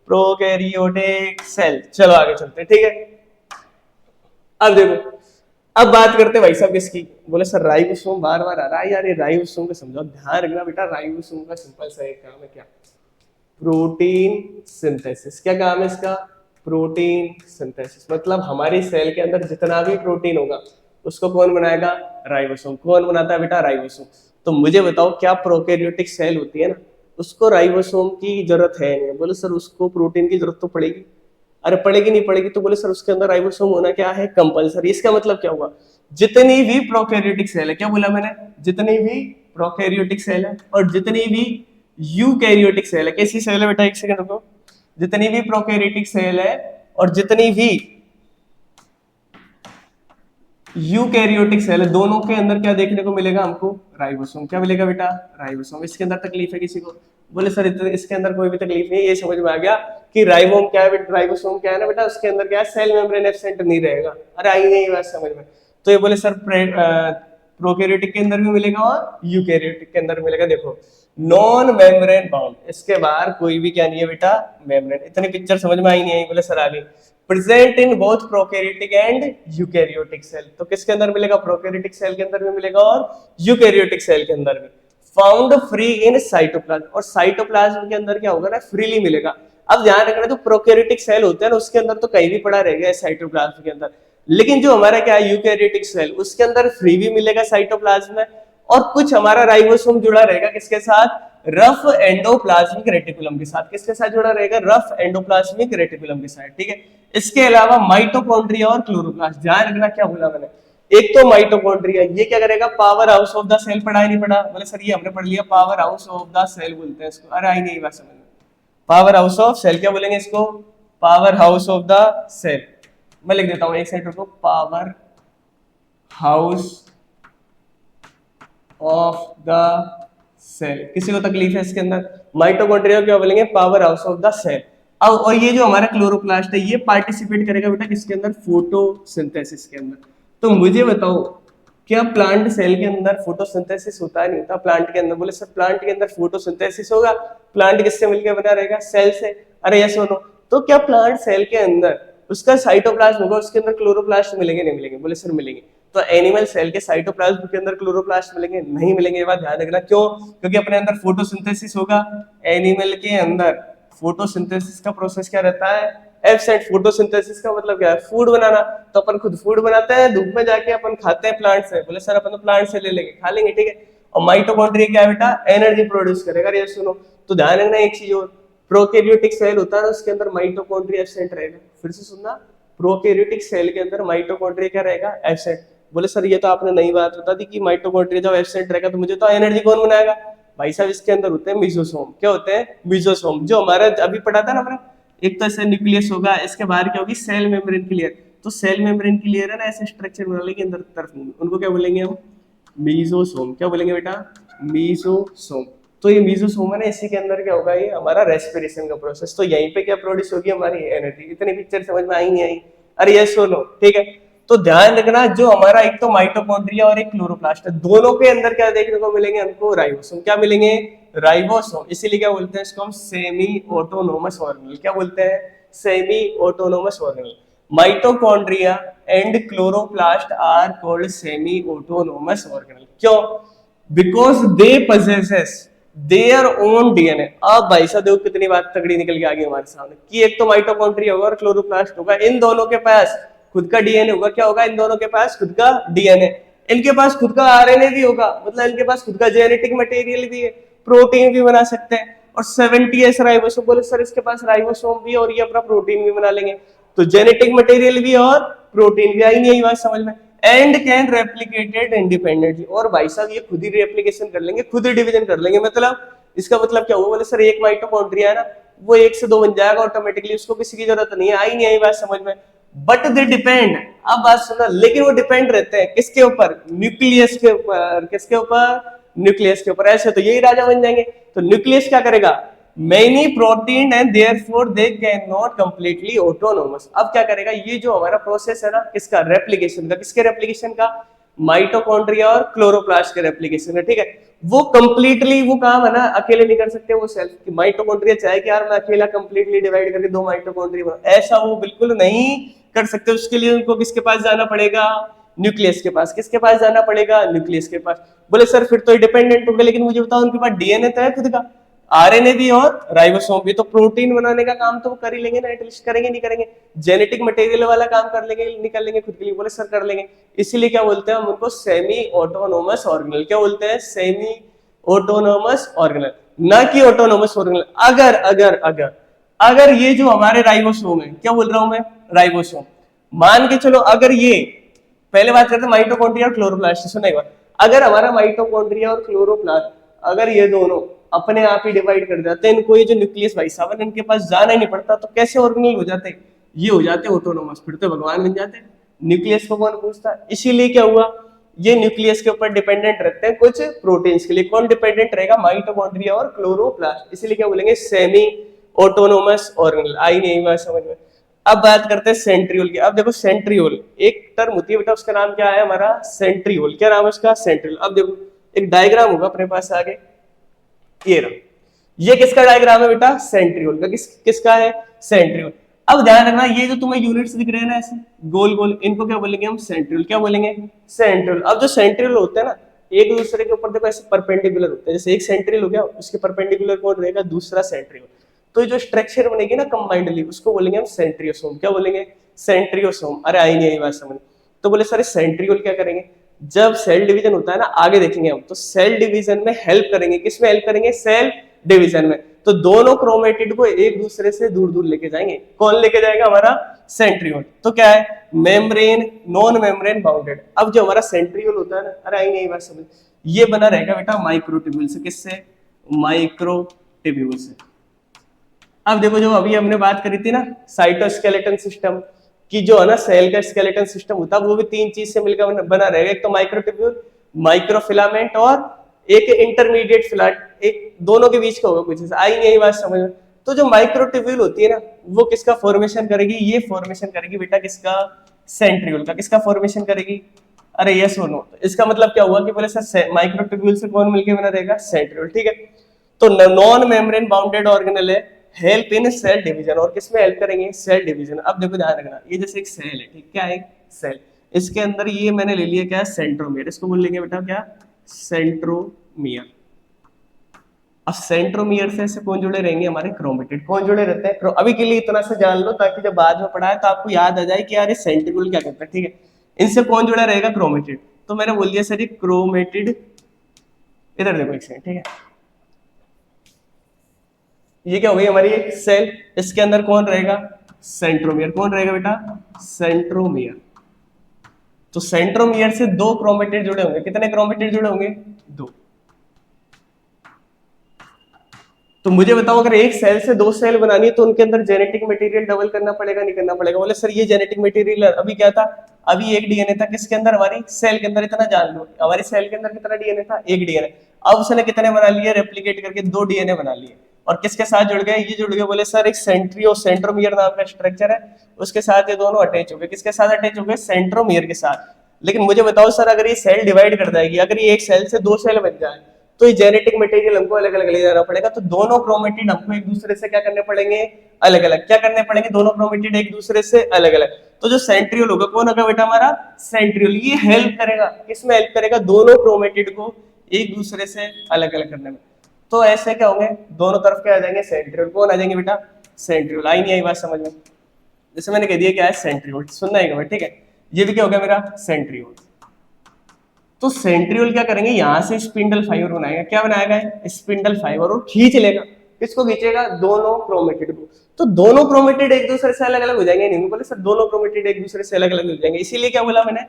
प्रोकैरियोटिक सेल। चलो आगे चलते हैं, ठीक है। अब देखो, अब बात करते हैं भाई साहब किसकी, बोले सर राइबोसोम बार बार आ रहा है यार, ये राइबोसोम का समझाओ। ध्यान रखना बेटा, राइबोसोम का सिंपल सा एक काम है, क्या, प्रोटीन सिंथेसिस। क्या काम है इसका, प्रोटीन सिंथेसिस। मतलब हमारी सेल के अंदर जितना भी प्रोटीन होगा उसको कौन बनाएगा, राइबोसोम। कौन बनाता है बेटा, राइबोसोम। तो मुझे बताओ क्या प्रोकैरियोटिक सेल होती है ना उसको राइबोसोम की जरूरत है नहीं, बोले सर उसको प्रोटीन की जरूरत तो पड़ेगी। अरे पड़ेगी नहीं पड़ेगी, तो बोले सर उसके अंदर राइबोसोम होना क्या है, कंपलसरी। इसका मतलब क्या हुआ, जितनी भी प्रोकैरियोटिक सेल है, क्या बोला मैंने, जितनी भी प्रोकैरियोटिक सेल है और जितनी भी यूकैरियोटिक सेल है, कैसी सेल है बेटा, एक सेकंड रुको, जितनी भी प्रोकैरियोटिक सेल है और जितनी भी यूकैरियोटिक सेल है, दोनों के अंदर क्या देखने को मिलेगा हमको, राइबोसोम। क्या मिलेगा बेटा, राइबोसोम। इसके अंदर तकलीफ है किसी को, बोले सर इसके अंदर कोई भी तकलीफ नहीं, ये समझ में आ गया कि राइबोम क्या है, राइबोसोम क्या है ना बेटा, उसके अंदर क्या है, सेल मेम्ब्रेन एब्सेंट नहीं रहेगा। अरे आई नहीं बात समझ में। तो ये बोले सर प्रोकैरियोटिक के अंदर भी मिलेगा और यूकैरियोटिक के अंदर भी मिलेगा। देखो नॉन मेम्ब्रेन बाउंड, इसके बाहर कोई भी क्या नहीं है बेटा, मेम्ब्रेन। इतनी पिक्चर समझ में आई नहीं आई, बोले सर आ गई। Present in both prokaryotic and eukaryotic cell. तो किसके अंदर मिलेगा, प्रोकैरियोटिक सेल के अंदर भी मिलेगा और यूकैरियोटिक सेल के अंदर भी। फाउंड फ्री इन साइटोप्लाज्म, और साइटोप्लाज्म के अंदर क्या होगा ना, फ्रीली मिलेगा। अब ध्यान रखना जो प्रोकैरियोटिक सेल होते हैं ना उसके अंदर तो कहीं भी पड़ा रहेगा साइटोप्लाज्म के अंदर, लेकिन जो हमारा क्या है यूकैरियोटिक सेल उसके अंदर फ्री भी मिलेगा साइटोप्लाज्म में, और कुछ हमारा राइबोसोम जुड़ा रहेगा किसके साथ, रफ एंडोप्लाज्मिक रेटिकुलम के साथ। किसके साथ जुड़ा रहेगा, रफ एंडोप्लाज्मिक रेटिकुलम के साथ, ठीक है। इसके अलावा माइटोकॉन्ड्रिया और क्लोरोप्लास्ट। ध्यान रखना क्या बोला मैंने, एक तो माइटोकॉन्ड्रिया, ये क्या करेगा, power house of the cell, पढ़ा है नहीं पढ़ा, बोले सर ये हमने पढ़ लिया, power house of the cell बोलते हैं इसको, अरे आई नहीं बात समझ में, पावर हाउस ऑफ सेल क्या बोलेंगे इसको, power house of the cell. मैं लिख देता हूं एक सेकंड को, power house of the cell. किसी को तकलीफ है इसके अंदर, माइटोकॉन्ड्रिया क्या बोलेंगे, power house of the cell. अब और ये जो हमारा क्लोरोप्लास्ट है ये पार्टिसिपेट करेगा बेटा किसके अंदर, फोटोसिंथेसिस के अंदर। तो मुझे बताओ क्या प्लांट सेल के अंदर फोटोसिंथेसिस होता है, नहीं होता प्लांट के अंदर, बोले सर प्लांट के अंदर फोटोसिंथेसिस होगा, प्लांट किससे मिलकर बना रहेगा, सेल से, अरे यस सुनो, तो क्या प्लांट सेल के अंदर उसका साइटोप्लाज्म होगा, उसके अंदर क्लोरोप्लास्ट मिलेंगे नहीं मिलेंगे, बोले सर मिलेंगे। तो एनिमल सेल के साइटोप्लाज्म के अंदर क्लोरोप्लास्ट मिलेंगे नहीं मिलेंगे, ये बात ध्यान रखना, क्यों, क्योंकि अपने अंदर फोटोसिंथेसिस होगा, एनिमल के अंदर फोटोसिंथेसिस का प्रोसेस क्या रहता है, एब्सेंट। फोटोसिंथेसिस का मतलब क्या है, फूड बनाना, तो अपन खुद फूड बनाते हैं, धूप में जाके अपन खाते हैं प्लांट से, बोले सर अपन तो प्लांट से ले लेंगे, खा लेंगे, ठीक है। और माइटोकॉन्ड्रिया क्या है बेटा, एनर्जी प्रोड्यूस करेगा। ये सुनो, तो ध्यान रखना एक चीज और, प्रोकैरियोटिक सेल होता है ना, उसके अंदर माइटोकॉन्ड्रिया एब्सेंट रहेगा। फिर से सुनना, प्रोकैरियोटिक सेल के अंदर माइटोकॉन्ड्रिया क्या रहेगा, एब्सेंट। बोले सर ये तो आपने नई बात बता दी कि माइटोकॉन्ड्रिया जब एब्सेंट रहेगा तो मुझे तो एनर्जी कौन बनाएगा, भाई साहब इसके अंदर होते हैं मिजोसोम। क्या होते हैं, मिजोसोम, जो हमारा अभी पढ़ा था ना अपने, एक तो ऐसे न्यूक्लियस होगा, इसके बाहर क्या होगी, सेल मेम्ब्रेन क्लियर। तो सेल मेम्ब्रेन क्लियर है ना, ऐसे स्ट्रक्चर बना लेंगे अंदर तरफ, उनको क्या बोलेंगे हम, मीजोसोम। क्या बोलेंगे बेटा, मीजोसोम। तो ये मीजोसोम है ना, इसी के अंदर क्या होगा, ये हमारा रेस्पिरेशन का प्रोसेस। तो यहीं पे क्या प्रोड्यूस होगी, हमारी एनर्जी। इतनी पिक्चर समझ में आई नहीं आई, अरे ये सुनो, ठीक है। तो ध्यान रखना, जो हमारा एक तो माइटोकॉन्ड्रिया और एक क्लोरोप्लास्ट है, दोनों के अंदर क्या देखने को मिलेंगे हमको, राइबोसोम। क्या मिलेंगे, राइबोसोम। इसीलिए क्या बोलते हैं इसको हम, सेमी ऑटोनोमस ऑर्गेनल। क्या बोलते हैं, semi autonomous organelle. Mitochondria and chloroplast are called semi autonomous organelle. क्यों, because they possesses their own DNA. अब भाई साहब देखो कितनी बात तगड़ी निकल के आ गई हमारे सामने, कि एक तो माइटोकॉन्ड्रिया होगा और क्लोरोप्लास्ट होगा, इन दोनों के पास खुद का डीएनए होगा। क्या होगा, इन दोनों के पास खुद का डीएनए, इनके पास खुद का आरएनए भी होगा, मतलब इनके पास खुद का जेनेटिक मटेरियल भी है, प्रोटीन भी बना सकते हैं। और 70s राइबोसोम, बोले सर इसके पास राइबोसोम भी और ये अपना प्रोटीन भी बना लेंगे, तो जेनेटिक मटेरियल भी और प्रोटीन भी। आई नहीं आई बात समझ में, एंड कैन रेप्लिकेटेड इंडिपेंडेंटली। और भाई साहब ये खुद ही रेप्लिकेशन कर लेंगे, खुद ही डिवीजन कर लेंगे। मतलब इसका मतलब क्या हुआ, बोले सर एक माइटोकॉन्ड्रिया है ना, वो एक से दो बन जाएगा ऑटोमेटिकली, उसको किसी की जरूरत नहीं है। आई नहीं आई बात समझ में, बट दे डिपेंड, अब बात सुना, लेकिन वो डिपेंड रहते हैं किसके ऊपर, न्यूक्लियस के ऊपर। किसके ऊपर, न्यूक्लियस के ऊपर। ऐसे तो यही राजा बन जाएंगे। तो न्यूक्लियस क्या करेगा, many protein and therefore they cannot completely autonomous। अब क्या करेगा, ये जो हमारा प्रोसेस है ना, किसका, रेप्लिकेशन का। किसके रेप्लिकेशन का, माइटोकॉन्ड्रिया और क्लोरोप्लास्ट के रेप्लिकेशन है, ठीक है। वो कंप्लीटली वो काम है ना अकेले नहीं कर सकते वो सेल, कि माइटोकॉन्ड्रिया चाहे कि यार मैं अकेला कंप्लीटली डिवाइड करके दो माइटोकॉन्ड्रिया, ऐसा वो बिल्कुल नहीं कर सकते। उसके लिए उनको किसके पास जाना पड़ेगा, न्यूक्लियस के पास। किसके पास जाना पड़ेगा, न्यूक्लियस के पास। बोले सर फिर तो डिपेंडेंट हो गए, लेकिन मुझे बताओ उनके पास डीएनए तो है खुद का, आरएनए भी और राइबोसोम भी, तो प्रोटीन बनाने का काम तो वो कर ही लेंगे ना, एटलीस्ट करेंगे नहीं करेंगे, जेनेटिक मटेरियल वाला काम कर लेंगे, निकाल लेंगे खुद के लिए। बोले सर कर लेंगे, इसीलिए क्या बोलते हैं हम उनको, सेमी ऑटोनोमस ऑर्गेनल। क्या बोलते हैं, सेमी ऑटोनोमस ऑर्गेनल, ना कि ऑटोनोमस ऑर्गेनल। अगर अगर अगर अगर ये जो हमारे राइबोसोम है, क्या बोल रहा हूं मैं, राइबोसोम, मान के चलो अगर ये, पहले बात करते हैं माइटोकॉन्ड्रिया और क्लोरोप्लास्ट, सुना एक बार, अगर हमारा माइटोकॉन्ड्रिया और क्लोरोप्लास्ट, अगर ये दोनों अपने आप ही डिवाइड कर जाते हैं, इनको ये जो न्यूक्लियस भाई साहब इनके पास जाना ही नहीं पड़ता, तो कैसे ऑर्गेनल हो जाते, ये हो जाते ऑटोनोमस, फिर तो भगवान बन जाते। न्यूक्लियस को कौन पूछता, इसीलिए क्या हुआ, ये न्यूक्लियस के ऊपर डिपेंडेंट रहते हैं कुछ प्रोटीन्स के लिए। कौन डिपेंडेंट रहेगा, माइटोकॉन्ड्रिया और क्लोरोप्लास्ट, इसीलिए क्या बोलेंगे, सेमी ऑटोनोमस ऑर्गेनल। आई नहीं बात समझ में। अब बात करते हैं सेंट्रियोल की। अब देखो सेंट्रियोल एक टर्म होती है बेटा, उसका नाम क्या है हमारा, सेंट्रियोल। क्या नाम है उसका, सेंट्रियोल। अब देखो एक डायग्राम होगा अपने पास आगे, ये रहा, ये किसका डायग्राम है बेटा, सेंट्रियोल का। किसका है, सेंट्रियोल। अब ध्यान रखना, ये जो तुम्हें यूनिट्स दिख रहे हैं ना ऐसे गोल गोल, इनको क्या बोलेंगे हम, सेंट्रियोल। क्या बोलेंगे, सेंट्रियोल। अब जो सेंट्रियोल होते हैं ना, एक दूसरे के ऊपर देखो ऐसे परपेंडिकुलर होते हैं, जैसे एक सेंट्रियोल हो गया, उसके परपेंडिकुलर कौन रहेगा, दूसरा सेंट्रियोल। तो जो स्ट्रक्चर बनेगी ना कंबाइंडली, उसको बोलेंगे हम सेंट्रियोसोम। क्या बोलेंगे, सेंट्रियोसोम। अरे आई नहीं आई बात समझ। तो बोले सर सेंट्रियोल क्या करेंगे, जब सेल डिवीजन होता है ना, आगे देखेंगे हम, तो सेल डिवीजन में हेल्प करेंगे। किसमें हेल्प करेंगे, सेल डिवीजन में। तो दोनों क्रोमेटिड को एक दूसरे से दूर दूर लेके जाएंगे। कौन लेके जाएगा? हमारा सेंट्रियोल। तो क्या है? Membrane, non membrane bounded. अब जो हमारा सेंट्रियोल होता है ना, अरे आई नहीं बात समझ, ये बना रहेगा बेटा माइक्रोट्यूब्यूल से। किससे? माइक्रोट्यूब्यूल से। अब देखो जो अभी हमने बात करी थी ना साइटोस्केलेटन सिस्टम की, जो है ना सेल का स्केलेटन सिस्टम होता है, वो भी तीन चीज से मिलकर बना रहेगा। एक तो माइक्रोट्यूब्यूल, माइक्रोफिलामेंट और एक इंटरमीडिएट फिलामेंट, एक दोनों के बीच का होगा कुछ। आई नहीं बात समझ में? तो जो माइक्रोट्यूब्यूल होती है ना, वो किसका फॉर्मेशन करेगी? ये फॉर्मेशन करेगी बेटा किसका? सेंट्रियोल का। किसका फॉर्मेशन करेगी? अरे यस और नो। तो इसका मतलब क्या हुआ कि बोले सर माइक्रोट्यूब्यूल से कौन मिलकर बना रहेगा? सेंट्रियोल। ठीक है। तो नॉन मेम्ब्रेन बाउंडेड ऑर्गेनल है, हेल्प इन सेल डिवीजन। और किसमें हेल्प करेंगे? Cell division. अब देखो ध्यान रखना, ये जैसे एक सेल है, ठीक, क्या है? सेल। इसके अंदर ये मैंने ले लिया क्या? सेंट्रोमियर। इसको बोल लेंगे बेटा क्या? सेंट्रोमियर। अब सेंट्रोमियर से ऐसे कौन जुड़े रहेंगे? हमारे क्रोमेटिड। कौन जुड़े रहते हैं? अभी के लिए इतना से जान लो ताकि जब बाद में पढ़ाए तो आपको याद आ जाए कि यार ये सेंट्रियोल क्या करता है। ठीक है, इनसे कौन जुड़ा रहेगा? क्रोमेटिड। तो मैंने बोल दिया सर ये क्रोमेटिड। इधर देखो एक सेकंड, ठीक है, ये क्या हो गई हमारी एक सेल। इसके अंदर कौन रहेगा? सेंट्रोमियर। कौन रहेगा बेटा? सेंट्रोमियर। तो सेंट्रोमियर से दो क्रोमेटिड जुड़े होंगे। कितने क्रोमेटिड जुड़े होंगे? दो। तो मुझे बताओ अगर एक सेल से दो सेल बनानी है तो उनके अंदर जेनेटिक मटेरियल डबल करना पड़ेगा नहीं करना पड़ेगा? बोले सर ये जेनेटिक मटेरियल अभी क्या था? अभी एक डीएनए था। किसके अंदर? हमारी सेल के अंदर। इतना जान लो, हमारी सेल के अंदर कितना डीएनए था? एक डीएनए। अब उसने कितने बना लिए? रेप्लिकेट करके दो डीएनए बना लिए। और किसके साथ जुड़ गए? ये जुड़ गए बोले सर एक सेंट्रियो सेंट्रोमियर नाम का स्ट्रक्चर है, उसके साथ ये दोनों अटैच हो गए। किसके साथ अटैच हो गए? सेंट्रोमियर के साथ। लेकिन मुझे बताओ सर अगर ये सेल डिवाइड कर जाएगी, अगर ये एक सेल से दो सेल बन जाए तो ये जेनेटिक मटेरियल हमको अलग अलग ले जाना पड़ेगा। तो दोनों क्रोमेटिड हमको एक दूसरे से क्या करने पड़ेंगे? अलग अलग। क्या करने पड़ेंगे? दोनों क्रोमेटिड एक दूसरे से अलग अलग। तो जो सेंट्रियोल होगा कौन होगा बेटा? हमारा सेंट्रियोल। ये हेल्प करेगा, किसमें हेल्प करेगा? दोनों क्रोमेटिड को एक दूसरे से अलग अलग करने में। तो ऐसे क्या होंगे? दोनों तरफ क्या आ जाएंगे? सेंट्रियोल। कौन आ जाएंगे बेटा? सेंट्रियोल। आई नहीं आई बात समझ में? जैसे मैंने कह दिया क्या है? सेंट्रियोल। सुनना है, ठीक है। ये भी क्या हो गया मेरा? सेंट्रियोल। तो सेंट्रियोल क्या करेंगे? यहां से स्पिंडल फाइबर बनाएगा। क्या बनाएगा? Spindle fibre. और खींच लेगा। किसको खींचेगा? दोनों क्रोमेटिड को। तो दोनों क्रोमेटिड एक दूसरे से अलग अलग हो जाएंगे। नहीं बोले सर दोनों क्रोमेटिड एक दूसरे से अलग अलग हो जाएंगे, इसीलिए क्या बोला मैंने?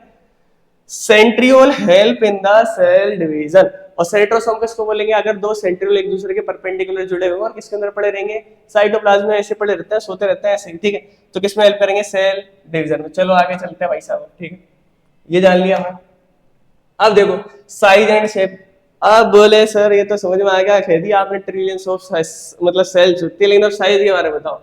Centriole help in the cell division. और सेंट्रोसोम किसको बोलेंगे? अगर दो सेंट्रियोल एक दूसरे के परपेंडिकुलर जुड़े हुए और किसके अंदर पड़े रहेंगे? साइटोप्लाज्म में ऐसे पड़े रहते हैं, सोते रहते हैं ऐसे, ठीक है। तो किसमें हेल्प करेंगे? सेल डिवीजन में। चलो आगे चलते हैं भाई साहब, ठीक है, ये जान लिया हमने। अब देखो साइज एंड शेप। अब बोले सर ये तो समझ में आ गया, कह दिया आपने ट्रिलियंस ऑफ मतलब सेल्स होती है, लेकिन अब साइज के बारे में बताओ।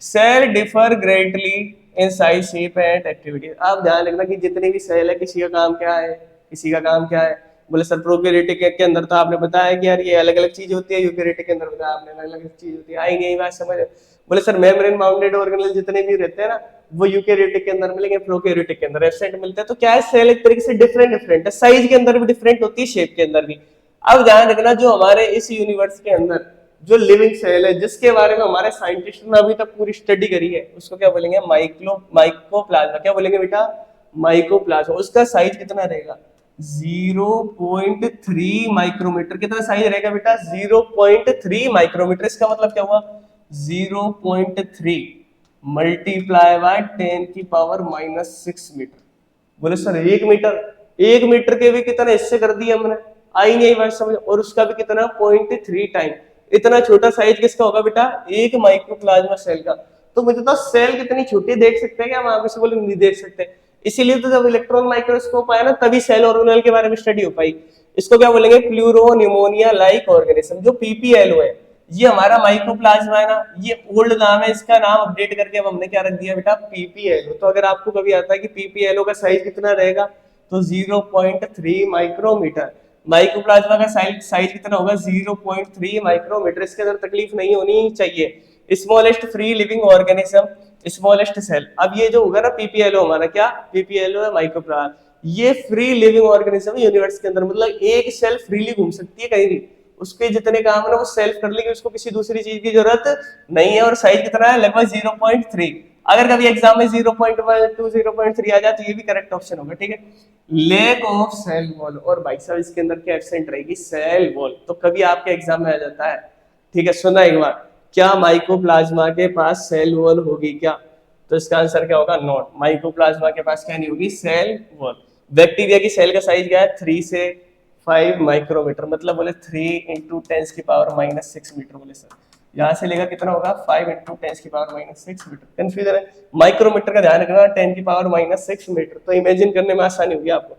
Cell differ greatly in size, shape and activity. आप ध्यान रखना कि जितनी भी सेल है किसी का काम क्या है, किसी का काम क्या है। बोले सर प्रोकैरियोटिक के अंदर तो आपने बताया कि यार ये अलग अलग चीज होती है, यूकैरियोटिक के अंदर बताया आपने अलग अलग चीज होती है। आएंगे यही बात समझ। बोले सर मेम्ब्रेन बाउंडेड ऑर्गेनल जितने भी रहते हैं ना, वो यूकैरियोटिक के अंदर मिलेंगे, प्रोकैरियोटिक के अंदर एब्सेंट मिलते हैं। तो क्या है? सेल एक तरीके से डिफरेंट डिफरेंट है, साइज के अंदर भी डिफरेंट होती है, शेप के अंदर भी। अब ध्यान रखना जो हमारे इस यूनिवर्स के अंदर जो लिविंग सेल है, जिसके बारे में हमारे साइंटिस्ट ने अभी तक पूरी स्टडी करी है, उसको क्या बोलेंगे? माइकोप्लाज्मा। क्या बोलेंगे बेटा? माइकोप्लाज्मा। उसका साइज कितना रहेगा? 0.3 माइक्रोमीटर। कितना साइज रहेगा बेटा? 0.3 माइक्रोमीटर। इसका मतलब क्या हुआ? 0.3 मल्टीप्लाई बाय 10⁻⁻6 मीटर। बोले सर 1 मीटर? 1 मीटर के भी कितने हिस्से कर दिए हमने, आई नहीं बात समझ। और उसका भी कितना? 0.3 टाइम। इतना छोटा साइज किसका होगा बेटा? एक माइक्रोप्लाज्मा सेल का। तो मुझे तो सेल कितनी छोटी देख सकते हैं क्या? हम आगे से बोले नहीं देख सकते। इसीलिए तो जब इलेक्ट्रॉन माइक्रोस्कोप आया ना, तभी सेल ऑर्गेनेल के बारे में स्टडी हो पाई। इसको क्या बोलेंगे? Pleuro pneumonia like organism. जो पीपीएलओ है, ये हमारा माइक्रोप्लाज्मा है ना, ये ओल्ड नाम है, इसका नाम अपडेट करके अब हमने क्या रख दिया बेटा? पीपीएलओ। तो अगर आपको कभी आता है कि पीपीएलओ का साइज कितना रहेगा, तो 0.3 माइक्रोमीटर। माइक्रोप्लाज्मा का साइज कितना होगा? 0.3 माइक्रोमीटर। इसके अंदर तकलीफ नहीं होनी चाहिए। Smallest free living organism, smallest cell. अब ये जो होगा ना पीपीएलओ, हमारा क्या? पीपीएलओ है माइक्रोप्लाज्मा। ये फ्री लिविंग ऑर्गेनिज्म है यूनिवर्स के अंदर, मतलब एक सेल फ्रीली घूम सकती है कहीं भी, उसके जितने काम है ना वो सेल्फ कर लेगी, उसको किसी दूसरी चीज की जरूरत नहीं है। और साइज कितना है? लगभग 0.3। अगर कभी एग्जाम में 0.12 0.3 आ जाए तो ये भी करेक्ट ऑप्शन होगा, ठीक है। Lack of cell wall. और भाई साहब इसके अंदर क्या एब्सेंट रहेगी? Cell wall. तो कभी आपके एग्जाम में आ जाता है ठीक है, सुना एक बार, क्या माइकोप्लाज्मा के पास सेल वॉल होगी क्या? तो इसका आंसर क्या होगा? नॉट। माइकोप्लाज्मा के पास क्या नहीं होगी? Cell wall. बैक्टीरिया की सेल का साइज क्या है? 3 से 5 माइक्रोमीटर, मतलब बोले 3 इंटू 10⁻⁻6 मीटर। बोले सर यहाँ से लेगा कितना होगा? 5 इंटू 10⁻⁻6 मीटर। कंफ्यूजन है? माइक्रोमीटर का ध्यान रखना, 10⁻⁻6 मीटर, तो इमेजिन करने में आसानी होगी आपको।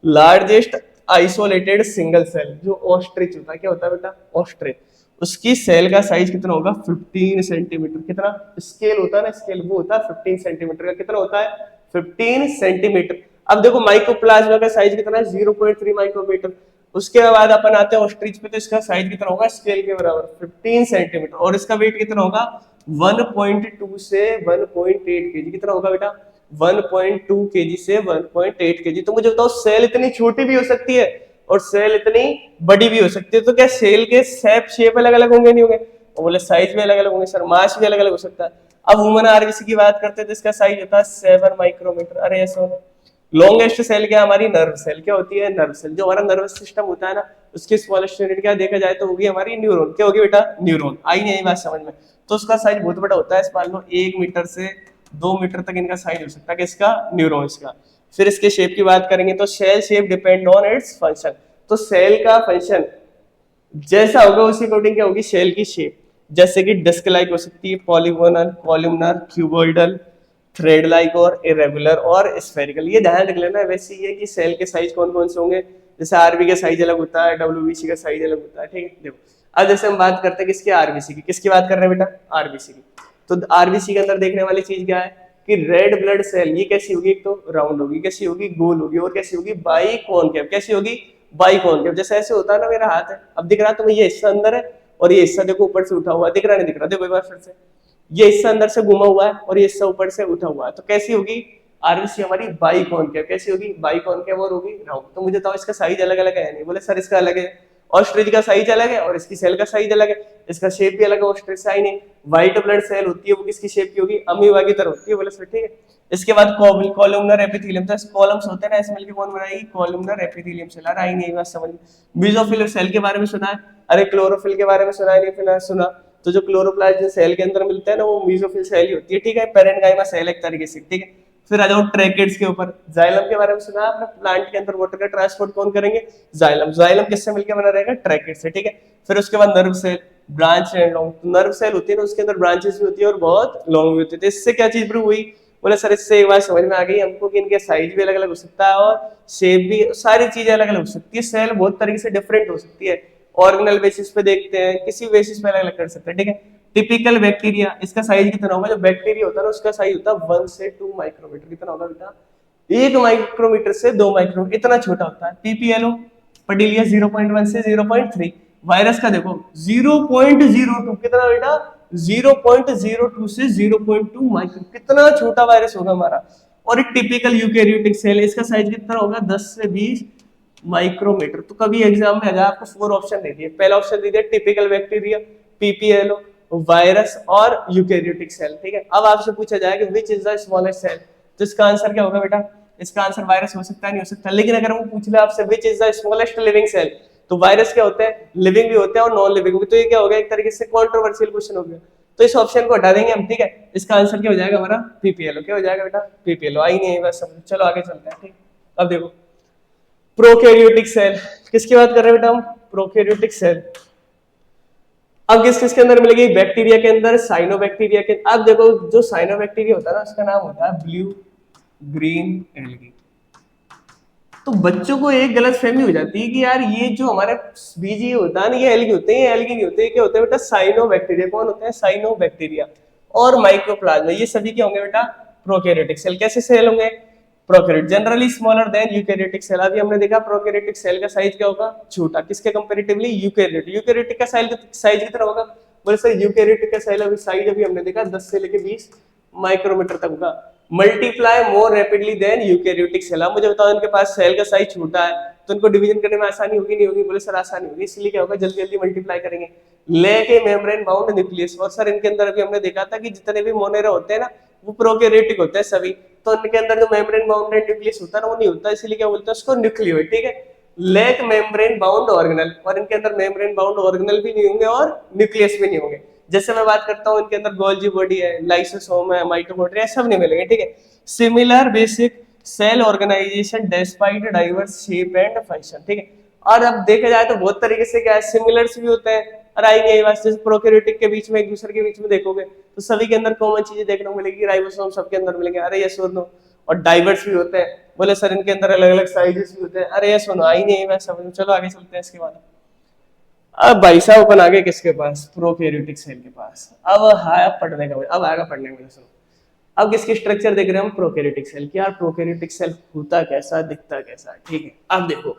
लार्जेस्ट आइसोलेटेड सिंगल सेल जो ऑस्ट्रिच होता है, क्या होता है बेटा? ऑस्ट्रिच, उसकी सेल का साइज कितना होगा? 15 सेंटीमीटर। कितना स्केल होता है ना, स्केल वो होता है 15 सेंटीमीटर का। कितना होता है? 15 सेंटीमीटर। अब देखो माइकोप्लाज्मा का साइज कितना है? 0.3 माइक्रोमीटर। उसके बाद अपन आते हैं ऑस्ट्रिच पे, तो इसका साइज कितना होगा? स्केल के बराबर 15 सेंटीमीटर। और इसका वेट कितना होगा? 1.2 से 1.8 केजी। कितना होगा बेटा? 1.2 केजी से 1.8 केजी। तो मुझे बताओ, सेल इतनी छोटी भी हो सकती है और सेल इतनी बड़ी भी हो सकती है, तो क्या सेल के शेप अलग अलग होंगे? नहीं होंगे? और बोले साइज भी अलग अलग होंगे सर, मास भी अलग अलग हो सकता है। अब ह्यूमन आरबीसी की बात करते हैं तो इसका साइज होता है 7 माइक्रोमीटर। अरे ऐसा। लॉन्गेस्ट सेल क्या हमारी? Nerve cell. क्या होती है? Nerve cell. जो हमारा नर्वस सिस्टम होता है ना, उसकी स्मॉलेस्ट यूनिट क्या देखा जाए तो होगी हमारी न्यूरॉन। क्या होगी बेटा? न्यूरॉन। आई नहीं आई बात समझ में? तो उसका साइज बहुत बड़ा होता है, मान लो 1 मीटर से 2 मीटर तक इनका साइज हो सकता है। किसका? न्यूरॉन्स का। फिर इसके शेप की बात करेंगे तो cell shape depend on its function. तो सेल का फंक्शन जैसा होगा उसी अकॉर्डिंग क्या होगी? सेल की शेप। जैसे कि डिस्क लाइक हो सकती है, polygonal, columnar, cuboidal, thread like और इरेगुलर और स्फेरिकल। ये ध्यान रख लेना। वैसे ये कि सेल के साइज कौन कौन से होंगे, जैसे आरबी का साइज अलग होता है, डब्ल्यूबीसी का साइज अलग होता है। ठीक है, देखो अब जैसे हम बात करते हैं किसकी? आरबीसी की। किसकी बात कर रहे हैं बेटा? आरबीसी की। तो आरबीसी के अंदर देखने वाली चीज क्या है कि रेड ब्लड सेल, ये कैसी होगी? एक तो राउंड होगी, कैसी होगी? गोल होगी, और कैसी होगी? बाइकॉनकेव। कैसी होगी? बाइकॉनकेव। जैसे ऐसे होता है ना, मेरा हाथ है, अब दिख रहा तुम्हें ये हिस्सा अंदर है और ये हिस्सा देखो ऊपर से उठा हुआ है, दिख रहा नहीं दिख रहा? देखो एक बार फिर से, ये हिस्सा अंदर से घुमा हुआ है और ये हिस्सा ऊपर से उठा हुआ है, तो कैसी होगी? आरबीसी हमारी बाइकॉनकेव। कैसी होगी? बाइकॉनकेव और होगी राउंड। तो मुझे बताओ इसका साइज अलग अलग है नहीं? बोले सर इसका अलग है, ऑस्ट्रिच का साइज अलग है और इसकी सेल का साइज अलग है, इसका शेप भी अलग है, ऑस्ट्रिच से आई नहीं। व्हाइट ब्लड सेल होती है वो किसकी शेप की होगी? अमीबा की तरह होती है। बोले सर ठीक है। इसके बाद कॉलमनर एपिथेलियम, तो कॉलम्स होते हैं ना, इसमें मिलकर कौन बनाएगी? Columnar epithelium cell. आई नहीं बात समझ में? मेसोफिल सेल के बारे में सुना है? अरे क्लोरोफिल के बारे में सुना है? नहीं फिर सुना? तो जो क्लोरोप्लास्ट सेल के अंदर मिलता है ना, वो मेसोफिल सेल ही होती है। ठीक है, पेरेन्काइमा सेल एक तरीके से। ठीक है, फिर आ जाओ ट्रैकेट्स के ऊपर। जाइलम के बारे में सुना है आपने? प्लांट के अंदर वाटर का ट्रांसपोर्ट कौन करेंगे? जाइलम। जाइलम किससे मिलकर बना रहेगा? ट्रैकेट से। ठीक है, फिर उसके बाद nerve cell, branch and long. तो नर्व सेल होती है ना, उसके अंदर ब्रांचेस भी होती है और बहुत लॉन्ग भी होती है। तो इससे क्या चीज प्रूव हुई? बोले सर इससे एक बात समझ में आ गई हमको कि इनके साइज भी अलग अलग हो सकता है और शेप भी, सारी चीजें अलग अलग हो सकती है। सेल बहुत तरीके से डिफरेंट हो सकती है, ऑर्गेनल बेसिस पे देखते हैं, किसी बेसिस पे अलग अलग कर सकते हैं। ठीक है, टिपिकल बैक्टीरिया, इसका साइज कितना होगा? जो बैक्टीरिया होता है ना, उसका साइज होता है 1 से 2 माइक्रोमीटर। कितना होगा बेटा? 1 माइक्रोमीटर से 2 माइक्रोमीटर, इतना छोटा होता है। पीपीएलओ पडिलिया 0.1 से 0.3। वायरस का देखो 0.02। कितना बेटा? 0.02 से 0.2 माइक्रो, कितना छोटा वायरस होगा हमारा। और एक टिपिकल यूकेरियोटिक सेल है, इसका साइज कितना होगा? 10 से 20 माइक्रोमीटर। तो कभी एग्जाम में अगर आपको 4 ऑप्शन दे दिए, पहला ऑप्शन दे दिया टिपिकल बैक्टीरिया, पीपीएलओ, वायरस और यूकेरियोटिक सेल। ठीक है, अब आपसे पूछा जाएगा which is the smallest cell, तो इसका आंसर क्या होगा बेटा? इसका आंसर वायरस हो सकता है, नहीं हो सकता। लेकिन अगर वो पूछ ले आपसे which is the smallest living cell, तो वायरस क्या होते हैं? लिविंग भी होते हैं और नॉन लिविंग भी। तो ये क्या हो गया? एक तरीके से कंट्रोवर्शियल क्वेश्चन हो गया, तो इस ऑप्शन को हटा देंगे हम। ठीक है, इसका आंसर क्या हो जाएगा हमारा? पीपीएलओ। क्या हो जाएगा बेटा? पीपीएलओ। आई नहीं है बस समझ। चलो आगे चलते हैं। ठीक, अब देखो प्रोकैरियोटिक सेल, किसकी बात कर रहे हैं बेटा हम? Prokaryotic cell. अब किस किसके अंदर मिलेगी? बैक्टीरिया के अंदर, साइनोबैक्टीरिया के। अब देखो जो साइनोबैक्टीरिया होता है ना, उसका नाम होता है ब्लू ग्रीन एल्गी। तो बच्चों को एक गलत फहमी हो जाती है कि यार ये जो हमारे बीजी होता है ना, ये एल्गी होते हैं, ये एल्गी नहीं होते। क्या होते हैं बेटा? साइनोबैक्टीरिया। कौन होते हैं? साइनोबैक्टीरिया। और माइक्रोप्लाज्मा, ये सभी क्या होंगे बेटा? Prokaryotic cell. कैसे सेल होंगे? Prokaryote, generally smaller than eukaryotic cell. अभी हमने देखा प्रोकैरियोटिक सेल का साइज क्या होगा? छोटा। किसके कंपैरेटिवली? यूकैरियोटिक। यूकैरियोटिक का साइज कितना होगा? बोले सर यूकैरियोटिक का साइज अभी हमने देखा 10 से लेके 20 माइक्रोमीटर तक होगा। Multiply more rapidly than eukaryotic cell. अब मुझे बताओ, इनके पास सेल का साइज छोटा है तो इनको डिवीजन करने में आसानी होगी नहीं होगी? बोले सर आसानी होगी। इसलिए क्या होगा? जल्दी जल्दी मल्टीप्लाई करेंगे। लेके मेम्ब्रेन बाउंड न्यूक्लियस। और सर इनके अंदर अभी हमने देखा था कि जितने भी मोनेरा होते हैं ना, वो प्रोकैरियोटिक होते हैं सभी। तो इनके अंदर जो मेम्ब्रेन बाउंड न्यूक्लियस होता है ना, वो नहीं होता, इसलिए क्या बोलते हैं उसको? न्यूक्लियोइड। ठीक है, लेक मेम्ब्रेन बाउंड ऑर्गेनल, और इनके अंदर मेम्ब्रेन बाउंड ऑर्गेनल भी नहीं होंगे और न्यूक्लियस भी नहीं होंगे। जैसे मैं बात करता हूँ इनके अंदर गोल्जी बॉडी है, लाइसोसोम है, माइटोकॉन्ड्रिया सब नहीं मिलेंगे, ठीक है। Similar basic cell organisation despite diverse shape and function, ठीक है। और अब देखा जाए तो बहुत तरीके से क्या है, सिमिलर्स भी होते हैं और आएंगे ये बात, जैसे प्रोकैरियोटिक के बीच में एक दूसरे के बीच में देखोगे तो सभी के अंदर कॉमन चीजें देखने को मिलेगी, राइबोसोम सबके अंदर मिलेंगे, अरे ये सुनो। और डाइवर्स भी होते हैं, बोले सर इनके अंदर अलग अलग साइजेस भी होते हैं, अरे ये सुनो आई नहीं मैं समझ। चलो आगे चलते हैं इसके बाद। अब भाई साहब अपन आगे किसके पास, प्रोकैरियोटिक सेल के पास। अब है पढ़ने का, अब आएगा पढ़ने में, सुनो। अब किसकी स्ट्रक्चर देख रहे हैं हम, प्रोकैरियोटिक सेल की। यार प्रोकैरियोटिक सेल होता कैसा, दिखता कैसा, ठीक है। अब देखो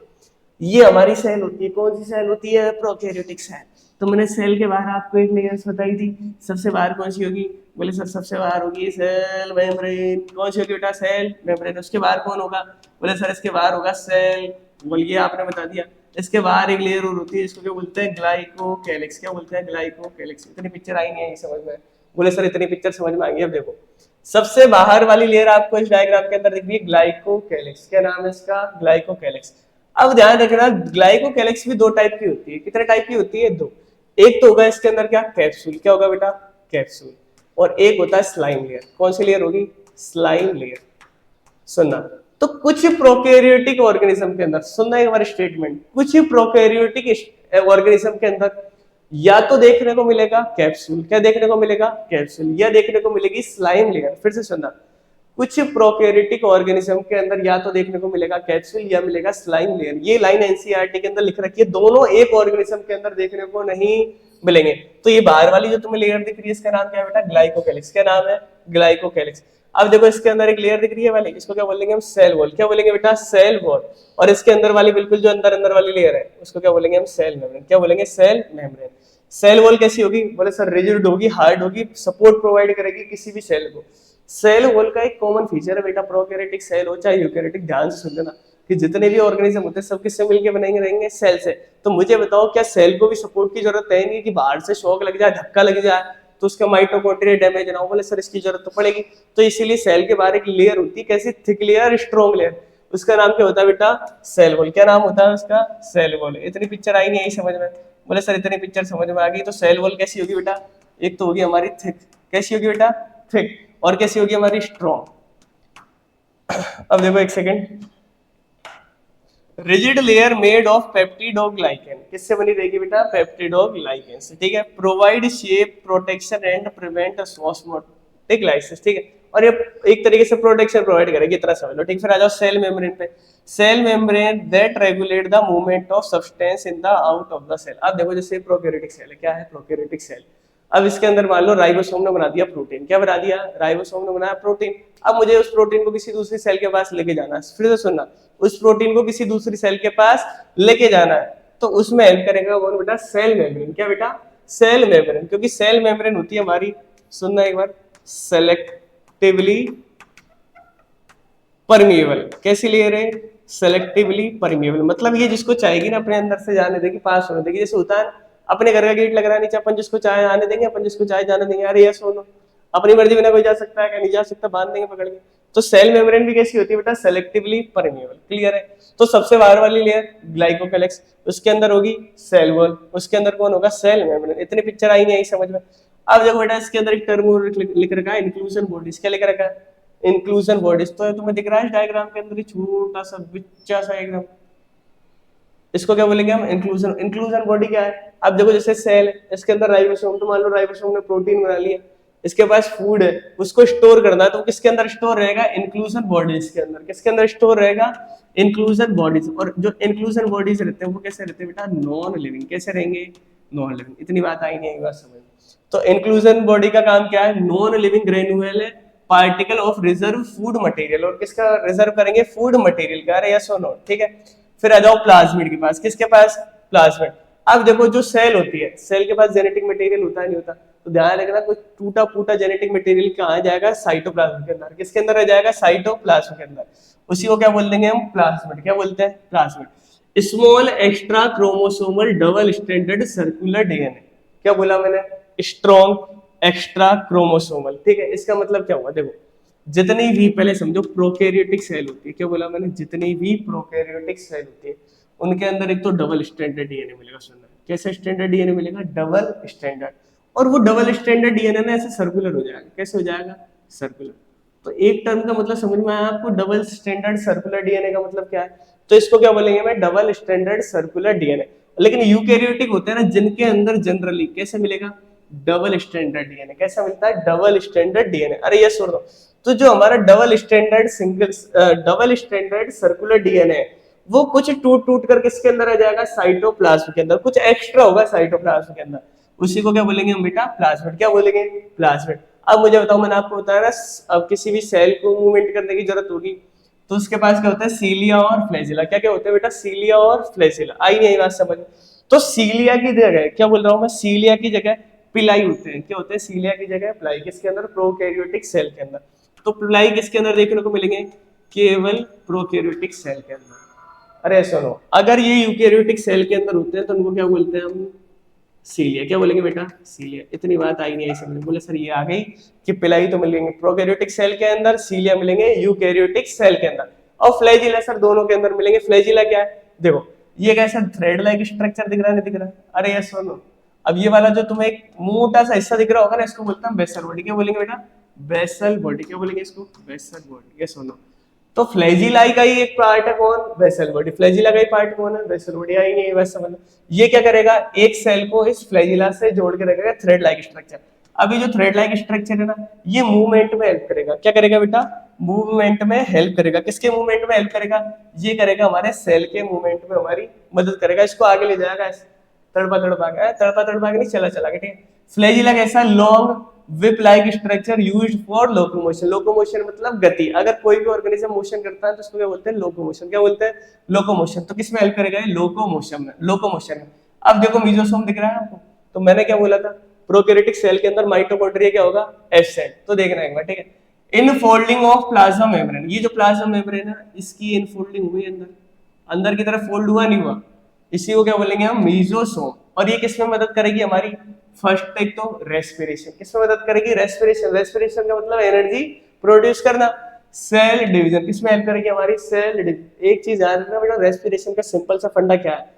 ये हमारी सेल होती है, कौन सी सेल होती है, प्रोकैरियोटिक सेल। तो मैंने सेल के बाहर आपको एक लेयर्स बताई थी, सबसे बाहर कौन सी होगी, बोले सर सबसे बाहर होगी सेल मेम्ब्रेन। कौन सी होगी बेटा, सेल मेम्ब्रेन। उसके बाहर कौन होगा, बोले सर इसके बाहर होगा सेल, बोलिए आपने बता दिया। इसके बाहर एक लेयर और होती है, इसको क्या बोलते हैं, ग्लाइकोकैलिक्स। क्या बोलते हैं, ग्लाइकोकैलिक्स। इतनी पिक्चर आई नहीं है समझ में, बोले सर इतनी पिक्चर समझ में आ गई। अब देखो सबसे बाहर वाली लेयर आपको इस डायग्राम के अंदर दिख रही है, ग्लाइकोकैलिक्स। क्या नाम है इसका, ग्लाइकोकैलिक्स। अब ध्यान रखना ग्लाइकोकैलिक्स भी दो टाइप की होती है। कितने टाइप की होती है, दो। एक तो होगा इसके अंदर क्या, कैप्सूल। क्या होगा बेटा, कैप्सूल। और एक होता है स्लाइम लेयर। कौन सी लेयर होगी, स्लाइम लेयर। सुनना, तो कुछ प्रोकैरियोटिक ऑर्गेनिज्म के अंदर, सुनना एक बार स्टेटमेंट, कुछ प्रोकैरियोटिक ऑर्गेनिज्म के अंदर या तो देखने को मिलेगा कैप्सूल। क्या देखने को मिलेगा, कैप्सूल। या देखने को मिलेगी स्लाइम लेयर। फिर से सुनना, कुछ प्रोकैरियोटिक ऑर्गेनिज्म के अंदर या तो देखने को मिलेगा कैप्सूल या मिलेगा स्लाइम लेयर। ये लाइन एनसीईआरटी के अंदर लिख रखी है, दोनों एक ऑर्गेनिज्म के अंदर देखने को नहीं मिलेंगे। तो ये बाहर वाली जो तुम्हें लेयर दिख रही है इसका नाम क्या है बेटा, ग्लाइकोकैलिक्स। क्या नाम है, ग्लाइकोकैलिक्स। अब देखो इसके अंदर एक लेयर दिख रही है वाली, इसको क्या बोलेंगे हम, सेल वॉल। क्या बोलेंगे बेटा, सेल वॉल। और इसके अंदर वाली बिल्कुल जो अंदर अंदर वाली लेयर है उसको क्या बोलेंगे हम, सेल मेम्ब्रेन। क्या बोलेंगे, सेल मेम्ब्रेन। सेल वॉल कैसी होगी, बोले सर रिजिड होगी, हार्ड होगी, सपोर्ट प्रोवाइड करेगी किसी भी सेल को। सेल वॉल का एक कॉमन फीचर है बेटा, प्रोकैरियोटिक सेल हो चाहे यूकैरियोटिक, ध्यान से सुन लेना कि जितने भी ऑर्गेनिज्म होते हैं सब किससे मिलकर बनेंगे, रहेंगे, सेल से। तो मुझे बताओ क्या सेल को भी सपोर्ट की जरूरत है नहीं, कि बाहर से शॉक लग जाए, धक्का लग जाए तो उसका माइटोकॉन्ड्रिया डैमेज ना हो, बोले सर इसकी जरूरत तो पड़ेगी। तो इसीलिए सेल के बाहर एक लेयर होती है, कैसी, थिक लेयर, स्ट्रॉन्ग लेयर। उसका नाम क्या होता है बेटा, सेल वॉल। क्या नाम होता है उसका, सेल वॉल। इतनी पिक्चर आई नहीं आई समझ में, बोले सर इतनी पिक्चर समझ में आ गई। तो सेल वॉल कैसी होगी बेटा, एक तो होगी हमारी थिक। कैसी होगी बेटा, थिक। और कैसी होगी हमारी, स्ट्रॉन्ग। अब देखो एक second, rigid layer made of peptidoglycan. किससे बनी रहेगी बेटा, पेप्टिडोग्लाइकेन से, ठीक है। Provide shape, protection and prevent osmotic lysis, ठीक है। और ये एक तरीके से प्रोटेक्शन प्रोवाइड करेगी, इतना समझ लो, ठीक। फिर आ जाओ सेल मेम्ब्रेन पे। Cell membrane that regulate the movement of substance in the out of the cell. अब देखो जैसे प्रोकैरियोटिक सेल है, क्या है, प्रोकैरियोटिक सेल। अब इसके अंदर मान लो राइबोसोम ने बना दिया प्रोटीन। क्या बना दिया, राइबोसोम ने बनाया प्रोटीन। अब मुझे उस प्रोटीन को किसी दूसरी सेल के पास लेके जाना है। फिर से सुनना, उस प्रोटीन को किसी दूसरी सेल के पास लेके जाना है, तो उसमें हेल्प करेगा कौन बेटा, सेल मेम्ब्रेन। क्या बेटा, सेल मेम्ब्रेन। क्योंकि सेल मेम्ब्रेन होती है हमारी, सुनना एक बार, सेलेक्टिवली परमिएबल। कैसी लेयर है, सेलेक्टिवली परमिएबल। मतलब ये जिसको चाहेगी ना अपने अंदर से जाने देगी, पास होने देगी। जैसे होता है अपने घर का गेट लग रहा है नीचे, अपन जिसको चाहे आने देंगे, अपन जिसको चाहे जाने देंगे। अरे ये सुनो, अपनी मर्जी बिना कोई जा सकता है क्या, नहीं जा सकता, बांध देंगे पकड़ के। तो सेल मेम्ब्रेन भी कैसी होती है बेटा, सेलेक्टिवली परमिएबल। क्लियर है। तो सबसे बाहर वाली लेयर ग्लाइकोकैलिक्स, उसके अंदर होगी सेल वॉल, उसके अंदर कौन होगा, सेल मेम्ब्रेन। इतनी पिक्चर आई नहीं आई समझ में। अब देखो बेटा इसके अंदर एक टर्म लिख रखा है, इंक्लूजन बॉडीज। क्या लिख रखा है, इंक्लूजन बॉडीज। तो तुम्हें दिख रहा है डायग्राम के अंदर छोटा सा बिच्चा सा एकदम, इसको क्या बोलेंगे हम, इंक्लूजन। इंक्लूजन बॉडी क्या है, अब देखो जैसे सेल है, इसके अंदर राइबोसोम, तो मान लो राइबोसोम ने प्रोटीन बना लिया, इसके पास फूड है, उसको स्टोर करना है, तो किसके अंदर स्टोर रहेगा, इंक्लूजन बॉडीज के अंदर। किसके अंदर स्टोर रहेगा, इंक्लूजन बॉडीज। और जो इंक्लूजन बॉडीज रहते हैं वो कैसे रहते हैं बेटा, नॉन लिविंग। कैसे रहेंगे, नॉन लिविंग। इतनी बात आई नहीं, एक बात समझ। तो इंक्लूजन बॉडी का काम क्या है, non living granule particle of reserve food material. और किसका रिजर्व करेंगे, फूड मटेरियल का, यस और नो, ठीक है। फिर आ जाओ प्लाज्मिड के पास। किसके पास, प्लाज्मिड। अब देखो जो सेल होती है, सेल के पास जेनेटिक मटेरियल होता है, नहीं होता, तो ध्यान रखना कुछ टूटा फूटा जेनेटिक मटेरियल कहाँ जाएगा, साइटोप्लाज्म के अंदर। किसके अंदर रह जाएगा, साइटोप्लाज्म के अंदर। उसी को क्या बोल देंगे हम, प्लाज्मिड। क्या बोलते हैं, plasmid. Small extra chromosomal double stranded circular DNA. क्या बोला मैंने, स्ट्रॉन्ग एक्स्ट्रा क्रोमोसोमल, ठीक है। इसका मतलब क्या हुआ, देखो जितनी भी, पहले समझो प्रोकैरियोटिक सेल होती है, क्या बोला मैंने, जितनी भी प्रोकैरियोटिक सेल होती है उनके अंदर एक तो डबल स्टैंडर्ड डीएनए मिलेगा। सुनना, कैसे स्टैंडर्ड डीएनए मिलेगा? Double standard. और वो डबल स्टैंडर्ड डीएनए ना ऐसे सर्कुलर हो जाएगा। कैसे हो जाएगा? सर्कुलर। तो एक टर्म का मतलब समझ में आया आपको? डबल स्टैंडर्ड सर्कुलर डीएनए का मतलब क्या है? तो इसको क्या बोलेंगे मैं? Double standard circular DNA. लेकिन यूकैरियोटिक होते हैं ना जिनके अंदर जनरली कैसे मिलेगा? Double standard DNA. कैसा मिलता है? Double standard DNA. अरे ये सुन लो, तो जो हमारा डबल स्टैंडर्ड सर्कुलर डीएनए है, वो कुछ टूट टूट कर किसके अंदर आ जाएगा? साइटोप्लाज्म के अंदर। कुछ एक्स्ट्रा होगा साइटोप्लाज्म के अंदर, उसी को क्या बोलेंगे हम बेटा? प्लाज्मिड। क्या बोलेंगे? प्लाज्मिड। अब मुझे बताओ, मैंने आपको बताया ना, अब किसी भी सेल को मूवमेंट करने की जरूरत होगी तो उसके पास क्या होता है? सीलिया और फ्लैजिला। क्या क्या होते हैं बेटा? सीलिया और फ्लैजिला। आई नहीं बात समझ? तो सीलिया की जगह, क्या बोल रहा हूं मैं? सीलिया की जगह पिलाई होते हैं। क्या होते हैं? सीलिया की जगह पिलाई। किसके अंदर? प्रोकैरियोटिक सेल के अंदर। तो पिलाई किसके अंदर देखने को मिलेंगे? केवल प्रोकैरियोटिक सेल के अंदर। अरे सुनो, अगर ये यूकैरियोटिक सेल के अंदर होते हैं तो उनको क्या बोलते हैं हम? सीलिया। क्या बोलेंगे बेटा? सीलिया। इतनी बात आई नहीं आई समझ? बोले सर ये आ गई कि पिलाई तो मिलेंगे प्रोकैरियोटिक सेल के अंदर, सीलिया मिलेंगे यूकैरियोटिक सेल के अंदर, और फ्लैजिला सर दोनों के अंदर मिलेंगे। फ्लैजिला क्या है? देखो, ये कैसा थ्रेड लाइक स्ट्रक्चर दिख रहा है, नहीं दिख रहा? अरे ये सुनो, अब ये वाला जो तुम्हें एक मोटा सा हिस्सा दिख रहा होगा ना, इसको बोलते हैं बेसल बॉडी। क्या बोलेंगे बेटा? Basal body. क्या बोलेंगे इसको? Basal body. ये सुनो, तो फ्लैजिलाई का ही एक पार्ट है कौन? Vessel body. फ्लैजिला का ही पार्ट कौन है? Vessel body. आई नहीं बस समझ। ये क्या करेगा? एक सेल को इस फ्लैजिला से जोड़ के रखेगा, थ्रेड लाइक स्ट्रक्चर। अभी जो थ्रेड लाइक स्ट्रक्चर है ना, ये मूवमेंट में हेल्प करेगा। क्या करेगा बेटा? मूवमेंट में हेल्प करेगा। किसके मूवमेंट में हेल्प करेगा? ये करेगा हमारे सेल के मूवमेंट में हमारी मदद करेगा। इसको आगे ले जाएगा ऐसे, तड़पा तड़पा के नहीं, चला चला के, ठीक है। फ्लैजिला कैसा? Long whip like structure used for locomotion. Locomotion मतलब गति। अगर कोई भी ऑर्गेनिज्म मोशन करता है तो उसको क्या बोलते हैं? लोकोमोशन। क्या बोलते हैं? लोकोमोशन। तो किस में हेल्प करेगा? लोकोमोशन में। लोकोमोशन में। अब देखो मीजोसोम दिख रहा है आपको, तो मैंने क्या बोला था? प्रोकैरियोटिक सेल के अंदर माइटोकॉन्ड्रिया क्या होगा? F cell. तो देखना एक बार, ठीक है। Infolding of plasma membrane. ये जो प्लाज्मा मेम्ब्रेन है इसकी इनफोल्डिंग हुई अंदर, अंदर की तरफ फोल्ड हुआ नहीं हुआ, इसी को क्या बोलेंगे हम? मीजोसोम। और ये किसमें मदद करेगी हमारी? फर्स्ट एक तो रेस्पिरेशन। किसमें मदद करेगी? रेस्पिरेशन। रेस्पिरेशन का मतलब एनर्जी प्रोड्यूस करना। सेल डिवीजन किसमें हेल्प करेगी हमारी? Cell division. एक चीज याद रखना बेटा, रेस्पिरेशन का सिंपल सा फंडा क्या है?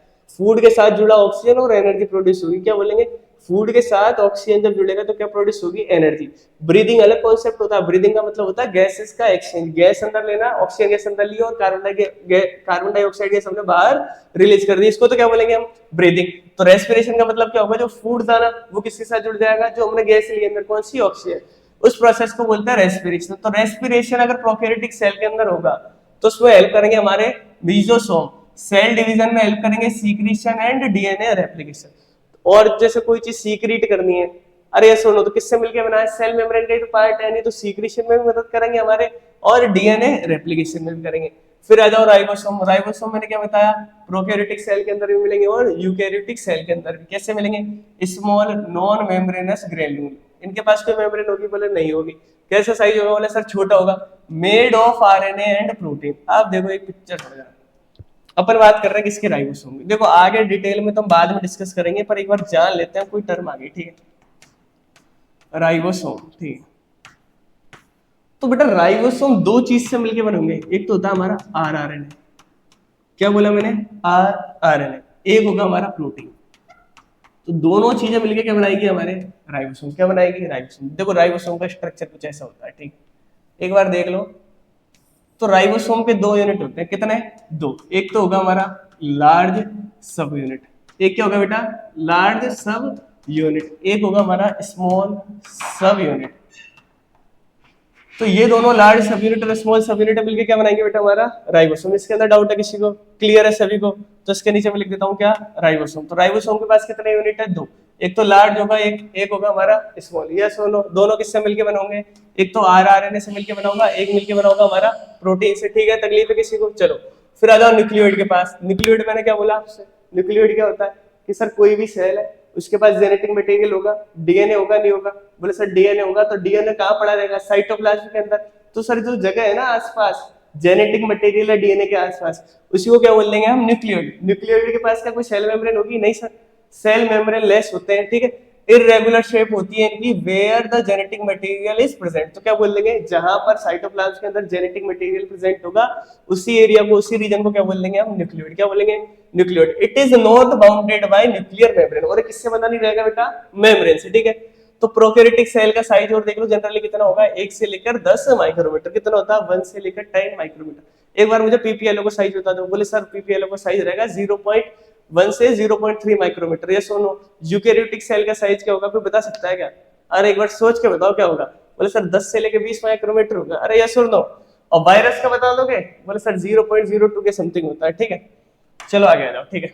फूड के साथ जुड़ा ऑक्सीजन और एनर्जी प्रोड्यूस होगी। क्या बोलेंगे? फूड के साथ ऑक्सीजन जब जुड़ेगा तो क्या प्रोड्यूस होगी? एनर्जी। ब्रीदिंग अलग कॉन्सेप्ट होता है। ब्रीदिंग का मतलब होता है गैसेस का एक्सचेंज। गैस अंदर लेना, ऑक्सीजन गैस अंदर लिया और कार्बन डाइऑक्साइड गैस हमने बाहर रिलीज कर दी, इसको तो क्या बोलेंगे हम? ब्रीदिंग। तो रेस्पिरेशन का मतलब क्या होगा? जो फूड था ना वो किसके साथ जुड़ जाएगा? जो हमने गैस ली अंदर, कौन सी? ऑक्सीजन। उस प्रोसेस को बोलते हैं रेस्पिरेशन। तो रेस्पिरेशन अगर प्रोकैरियोटिक सेल के अंदर होगा तो उसमें हेल्प करेंगे हमारे मीजोसोम। सेल डिवीजन में हेल्प करेंगे सीक्रेशन एंड डीएनए रेप्लिकेशन। और जैसे कोई चीज सीक्रेट करनी है, अरे ये सुनो, तो किससे मिलके बना है? सेल मेम्ब्रेन का ही तो पार्ट है, नहीं तो सीक्रेशन में भी मदद करेंगे हमारे, और डीएनए रेप्लिकेशन में भी करेंगे। फिर आ जाओ राइबोसोम। राइबोसोम मैंने क्या बताया? प्रोकैरियोटिक सेल के अंदर भी मिलेंगे और यूकैरियोटिक सेल के अंदर भी। कैसे मिलेंगे? Small non membranes granule. इनके पास कोई मेम्ब्रेन होगी? बोले नहीं होगी। कैसा साइज होगा? बोले सर छोटा होगा। Made of RNA and protein. आप देखो एक पिक्चर समझ रहा, अपन बात कर रहे हैं किसके? राइबोसोम की। देखो आगे डिटेल में तो हम बाद में डिस्कस करेंगे, पर एक बार जान लेते हैं कोई टर्म आ गई, ठीक है। राइबोसोम, ठीक है। तो बेटा राइबोसोम दो चीज से मिलके बनेंगे। एक तो होता है हमारा आरआरएनए। क्या बोला मैंने? आरआरएनए। एक होगा हमारा प्रोटीन। तो दोनों चीजें मिलके क्या बनाएगी हमारे? राइबोसोम। क्या बनाएगी? राइबोसोम। देखो राइबोसोम का स्ट्रक्चर कुछ ऐसा होता है, ठीक। एक बार देख लो, तो राइबोसोम के दो यूनिट होते हैं। कितने? दो। एक तो होगा हमारा लार्ज सब यूनिट। एक क्या होगा बेटा? लार्ज सब यूनिट। एक होगा हमारा स्मॉल सब यूनिट। तो ये दोनों लार्ज सब यूनिट और स्मॉल सब यूनिट मिलकर क्या बनाएंगे बेटा? हमारा राइबोसोम। इसके अंदर डाउट है किसी को? क्लियर है सभी को? तो इसके नीचे मैं लिख देता हूँ क्या? राइबोसोम। तो राइबोसोम के पास कितने यूनिट है? दो। एक तो लार्ज होगा, एक होगा हमारा स्मॉल। यस दोनों किससे मिलके बनाओगे? एक तो आरआरएनए से मिलके बनाऊंगा, एक मिलके बनाऊंगा हमारा प्रोटीन से। ठीक है, तकलीफ है किसी को? चलो फिर आ जाओ न्यूक्लियोइड के पास। न्यूक्लियोइड मैंने क्या बोला आपसे? न्यूक्लियोइड क्या होता है कि सर कोई भी सेल है उसके पास जेनेटिक मटेरियल होगा, डीएनए होगा, नहीं होगा? बोले सर डीएनए होगा, तो डीएनए कहाँ पड़ा रहेगा? साइटोप्लाज्म के अंदर। तो सर जो जगह है ना आसपास जेनेटिक मटेरियल है डीएनए के आसपास, उसी को क्या बोल देंगे हम? न्यूक्लियोइड। न्यूक्लियोइड के पास क्या कोई सेल मेम्ब्रेन होगी? नहीं सर, सेल मेम्ब्रेन लेस होते हैं, ठीक है। इरेगुलर शेप होती है इनकी, where the genetic material is present. तो क्या बोल देंगे, जहां पर साइटोप्लाज्म के अंदर जेनेटिक मटेरियल प्रेजेंट होगा उसी एरिया को, उसी रीजन को क्या बोल देंगे हम, न्यूक्लियोइड। क्या बोलेंगे, nucleoid. It is not bounded by nuclear membrane, और किससे बना नहीं रहेगा बेटा, मेम्ब्रेन से, ठीक है। तो प्रोकैरियोटिक सेल का साइज और देख लो जनरली कितना होगा, 1 से लेकर 10 माइक्रोमीटर। कितना होता है, 1 से लेकर 10 माइक्रोमीटर। एक बार मुझे पीपीएलओ का साइज बता दो। बोले सर पीपीएलओ का साइज रहेगा 0.1 से 0.3 माइक्रोमीटर। ये सुनो, यूकैरियोटिक सेल का साइज क्या होगा, कोई बता सकता है क्या? अरे एक बार सोच के बताओ क्या होगा। बोले सर 10 से लेकर 20 माइक्रोमीटर होगा। अरे यस और नो। और वायरस का बता दोगे? बोले सर 0.02 के समथिंग होता है, ठीक है। चलो आगे आ जाओ, ठीक है,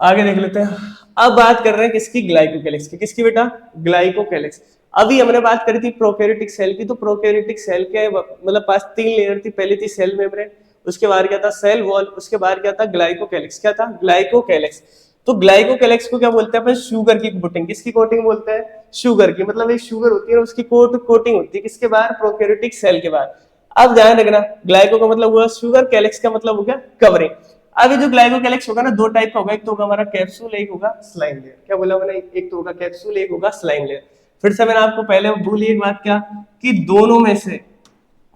आगे देख लेते हैं। अब बात कर रहे हैं किसकी, ग्लाइकोकैलिक्स की। किसकी बेटा, ग्लाइकोकैलिक्स। अभी हमने बात करी थी प्रोकैरियोटिक सेल की, तो प्रोकैरियोटिक सेल के मतलब पास 3 लेयर थी। पहली थी सेल मेम्ब्रेन, उसके बाद क्या था, सेल वॉल, उसके बाद क्या था, ग्लाइकोकैलिक्स। क्या था, ग्लाइकोकैलिक्स। तो ग्लाइकोकैलिक्स को क्या बोलते हैं अपन, शुगर की कोटिंग। किसकी कोटिंग बोलते हैं, शुगर की। मतलब एक शुगर होती है ना, उसकी कोटिंग होती है किसके बाद, प्रोकैरियोटिक सेल के बाद। अब ध्यान रखना, ग्लाइको का मतलब हुआ शुगर, कैलिक्स का मतलब हो गया कवरिंग। अब ये जो ग्लाइकोकैलिक्स होगा ना, 2 टाइप का होगा, एक तो होगा हमारा कैप्सूल, एक होगा स्लाइम लेयर। क्या बोला मैंने, एक तो होगा कैप्सूल, एक होगा स्लाइम लेयर। फिर से मैंने आपको पहले बोली एक बात, क्या कि दोनों में से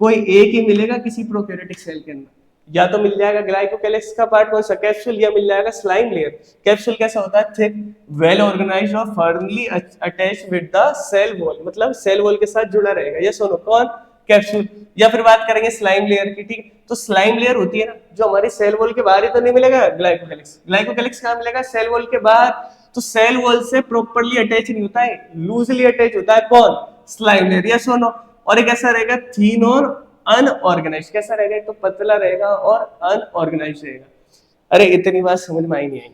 कोई एक ही मिलेगा किसी प्रोकैरियोटिक सेल के अंदर। या तो मिल जाएगा ग्लाइकोकैलिक्स का पार्ट कौन सा, कैप्सूल, या मिल जाएगा स्लाइम लेयर। कैप्सूल कैसा होता है, थिक, वेल ऑर्गेनाइज्ड और firmly attached with the cell wall, मतलब सेल वॉल के साथ जुड़ा रहेगा। ये सुनो, कौन, कैप्सूल। या फिर बात करेंगे स्लाइम लेयर की, ठीक है। तो स्लाइम लेयर होती है ना, जो हमारी सेल वॉल के बाहर ही तो नहीं मिलेगा ग्लाइकोकैलिक्स। ग्लाइकोकैलिक्स कहां मिलेगा, सेल वॉल के बाहर। तो सेल वॉल से प्रॉपर्ली अटैच नहीं होता है, लूजली अटैच होता है, कौन, स्लाइम लेयर। या सुनो, और एक ऐसा रहेगा थीन और अनऑर्गेनाइज्ड। कैसा रहेगा, एक तो पतला रहेगा और अनऑर्गेनाइज्ड रहेगा। अरे इतनी बात समझ में आई नहीं आई।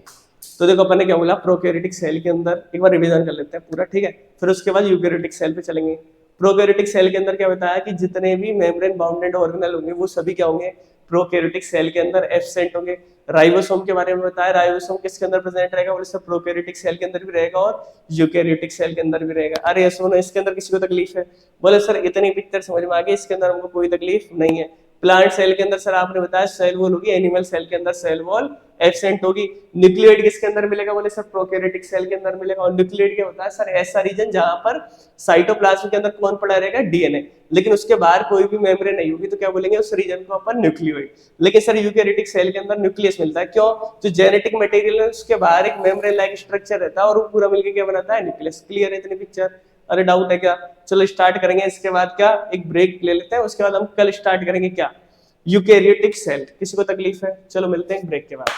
तो देखो अपन ने क्या बोला, प्रोकैरियोटिक सेल के अंदर, एक बार रिवीजन कर लेते हैं पूरा, ठीक है। फिर उसके बाद यूकैरियोटिक सेल पे चलेंगे। प्रोकैरियोटिक सेल के अंदर क्या बताया कि जितने भी मेम्ब्रेन बाउंडेड ऑर्गेनल होंगे वो सभी क्या होंगे, प्रोकैरियोटिक सेल के अंदर एब्सेंट होंगे। राइबोसोम के बारे में बताया, राइबोसोम किसके अंदर प्रेजेंट रहेगा, बोले सब प्रोकैरियोटिक सेल के अंदर भी रहेगा और यूकैरियोटिक सेल के अंदर भी रहेगा। अरे सुनो, इसके अंदर किसी को तकलीफ है? बोले सर इतनी पिक्चर समझ में आ गई, इसके अंदर हमको कोई तकलीफ नहीं है। प्लांट सेल के अंदर सर आपने बताया सेल वॉल होगी, एनिमल सेल के अंदर सेल वॉल एब्सेंट होगी। न्यूक्लियोइड किसके अंदर मिलेगा, बोले सर प्रोकैरियोटिक सेल के अंदर मिलेगा। और न्यूक्लियोइड क्या होता है सर, ऐसा रीजन जहां पर साइटोप्लाज्म के अंदर कौन पड़ा रहेगा, डीएनए, लेकिन उसके बाहर कोई भी मेम्ब्रेन नहीं होगी, तो क्या बोलेंगे उस रीजन को अपन न्यूक्लियोइड। लेकिन सर यूकैरियोटिक सेल के अंदर न्यूक्लियस मिलता है, क्यों, जो जेनेटिक मटेरियल है उसके बाहर एक मेम्ब्रेन लाइक स्ट्रक्चर रहता है और वो पूरा मिलकर क्या बनाता है, न्यूक्लियस। क्लियर है इतनी पिक्चर? अरे डाउट है क्या? चलो स्टार्ट करेंगे, इसके बाद क्या एक ब्रेक ले लेते हैं, उसके बाद हम कल स्टार्ट करेंगे क्या, यूकैरियोटिक सेल। किसी को तकलीफ है? चलो मिलते हैं ब्रेक के बाद।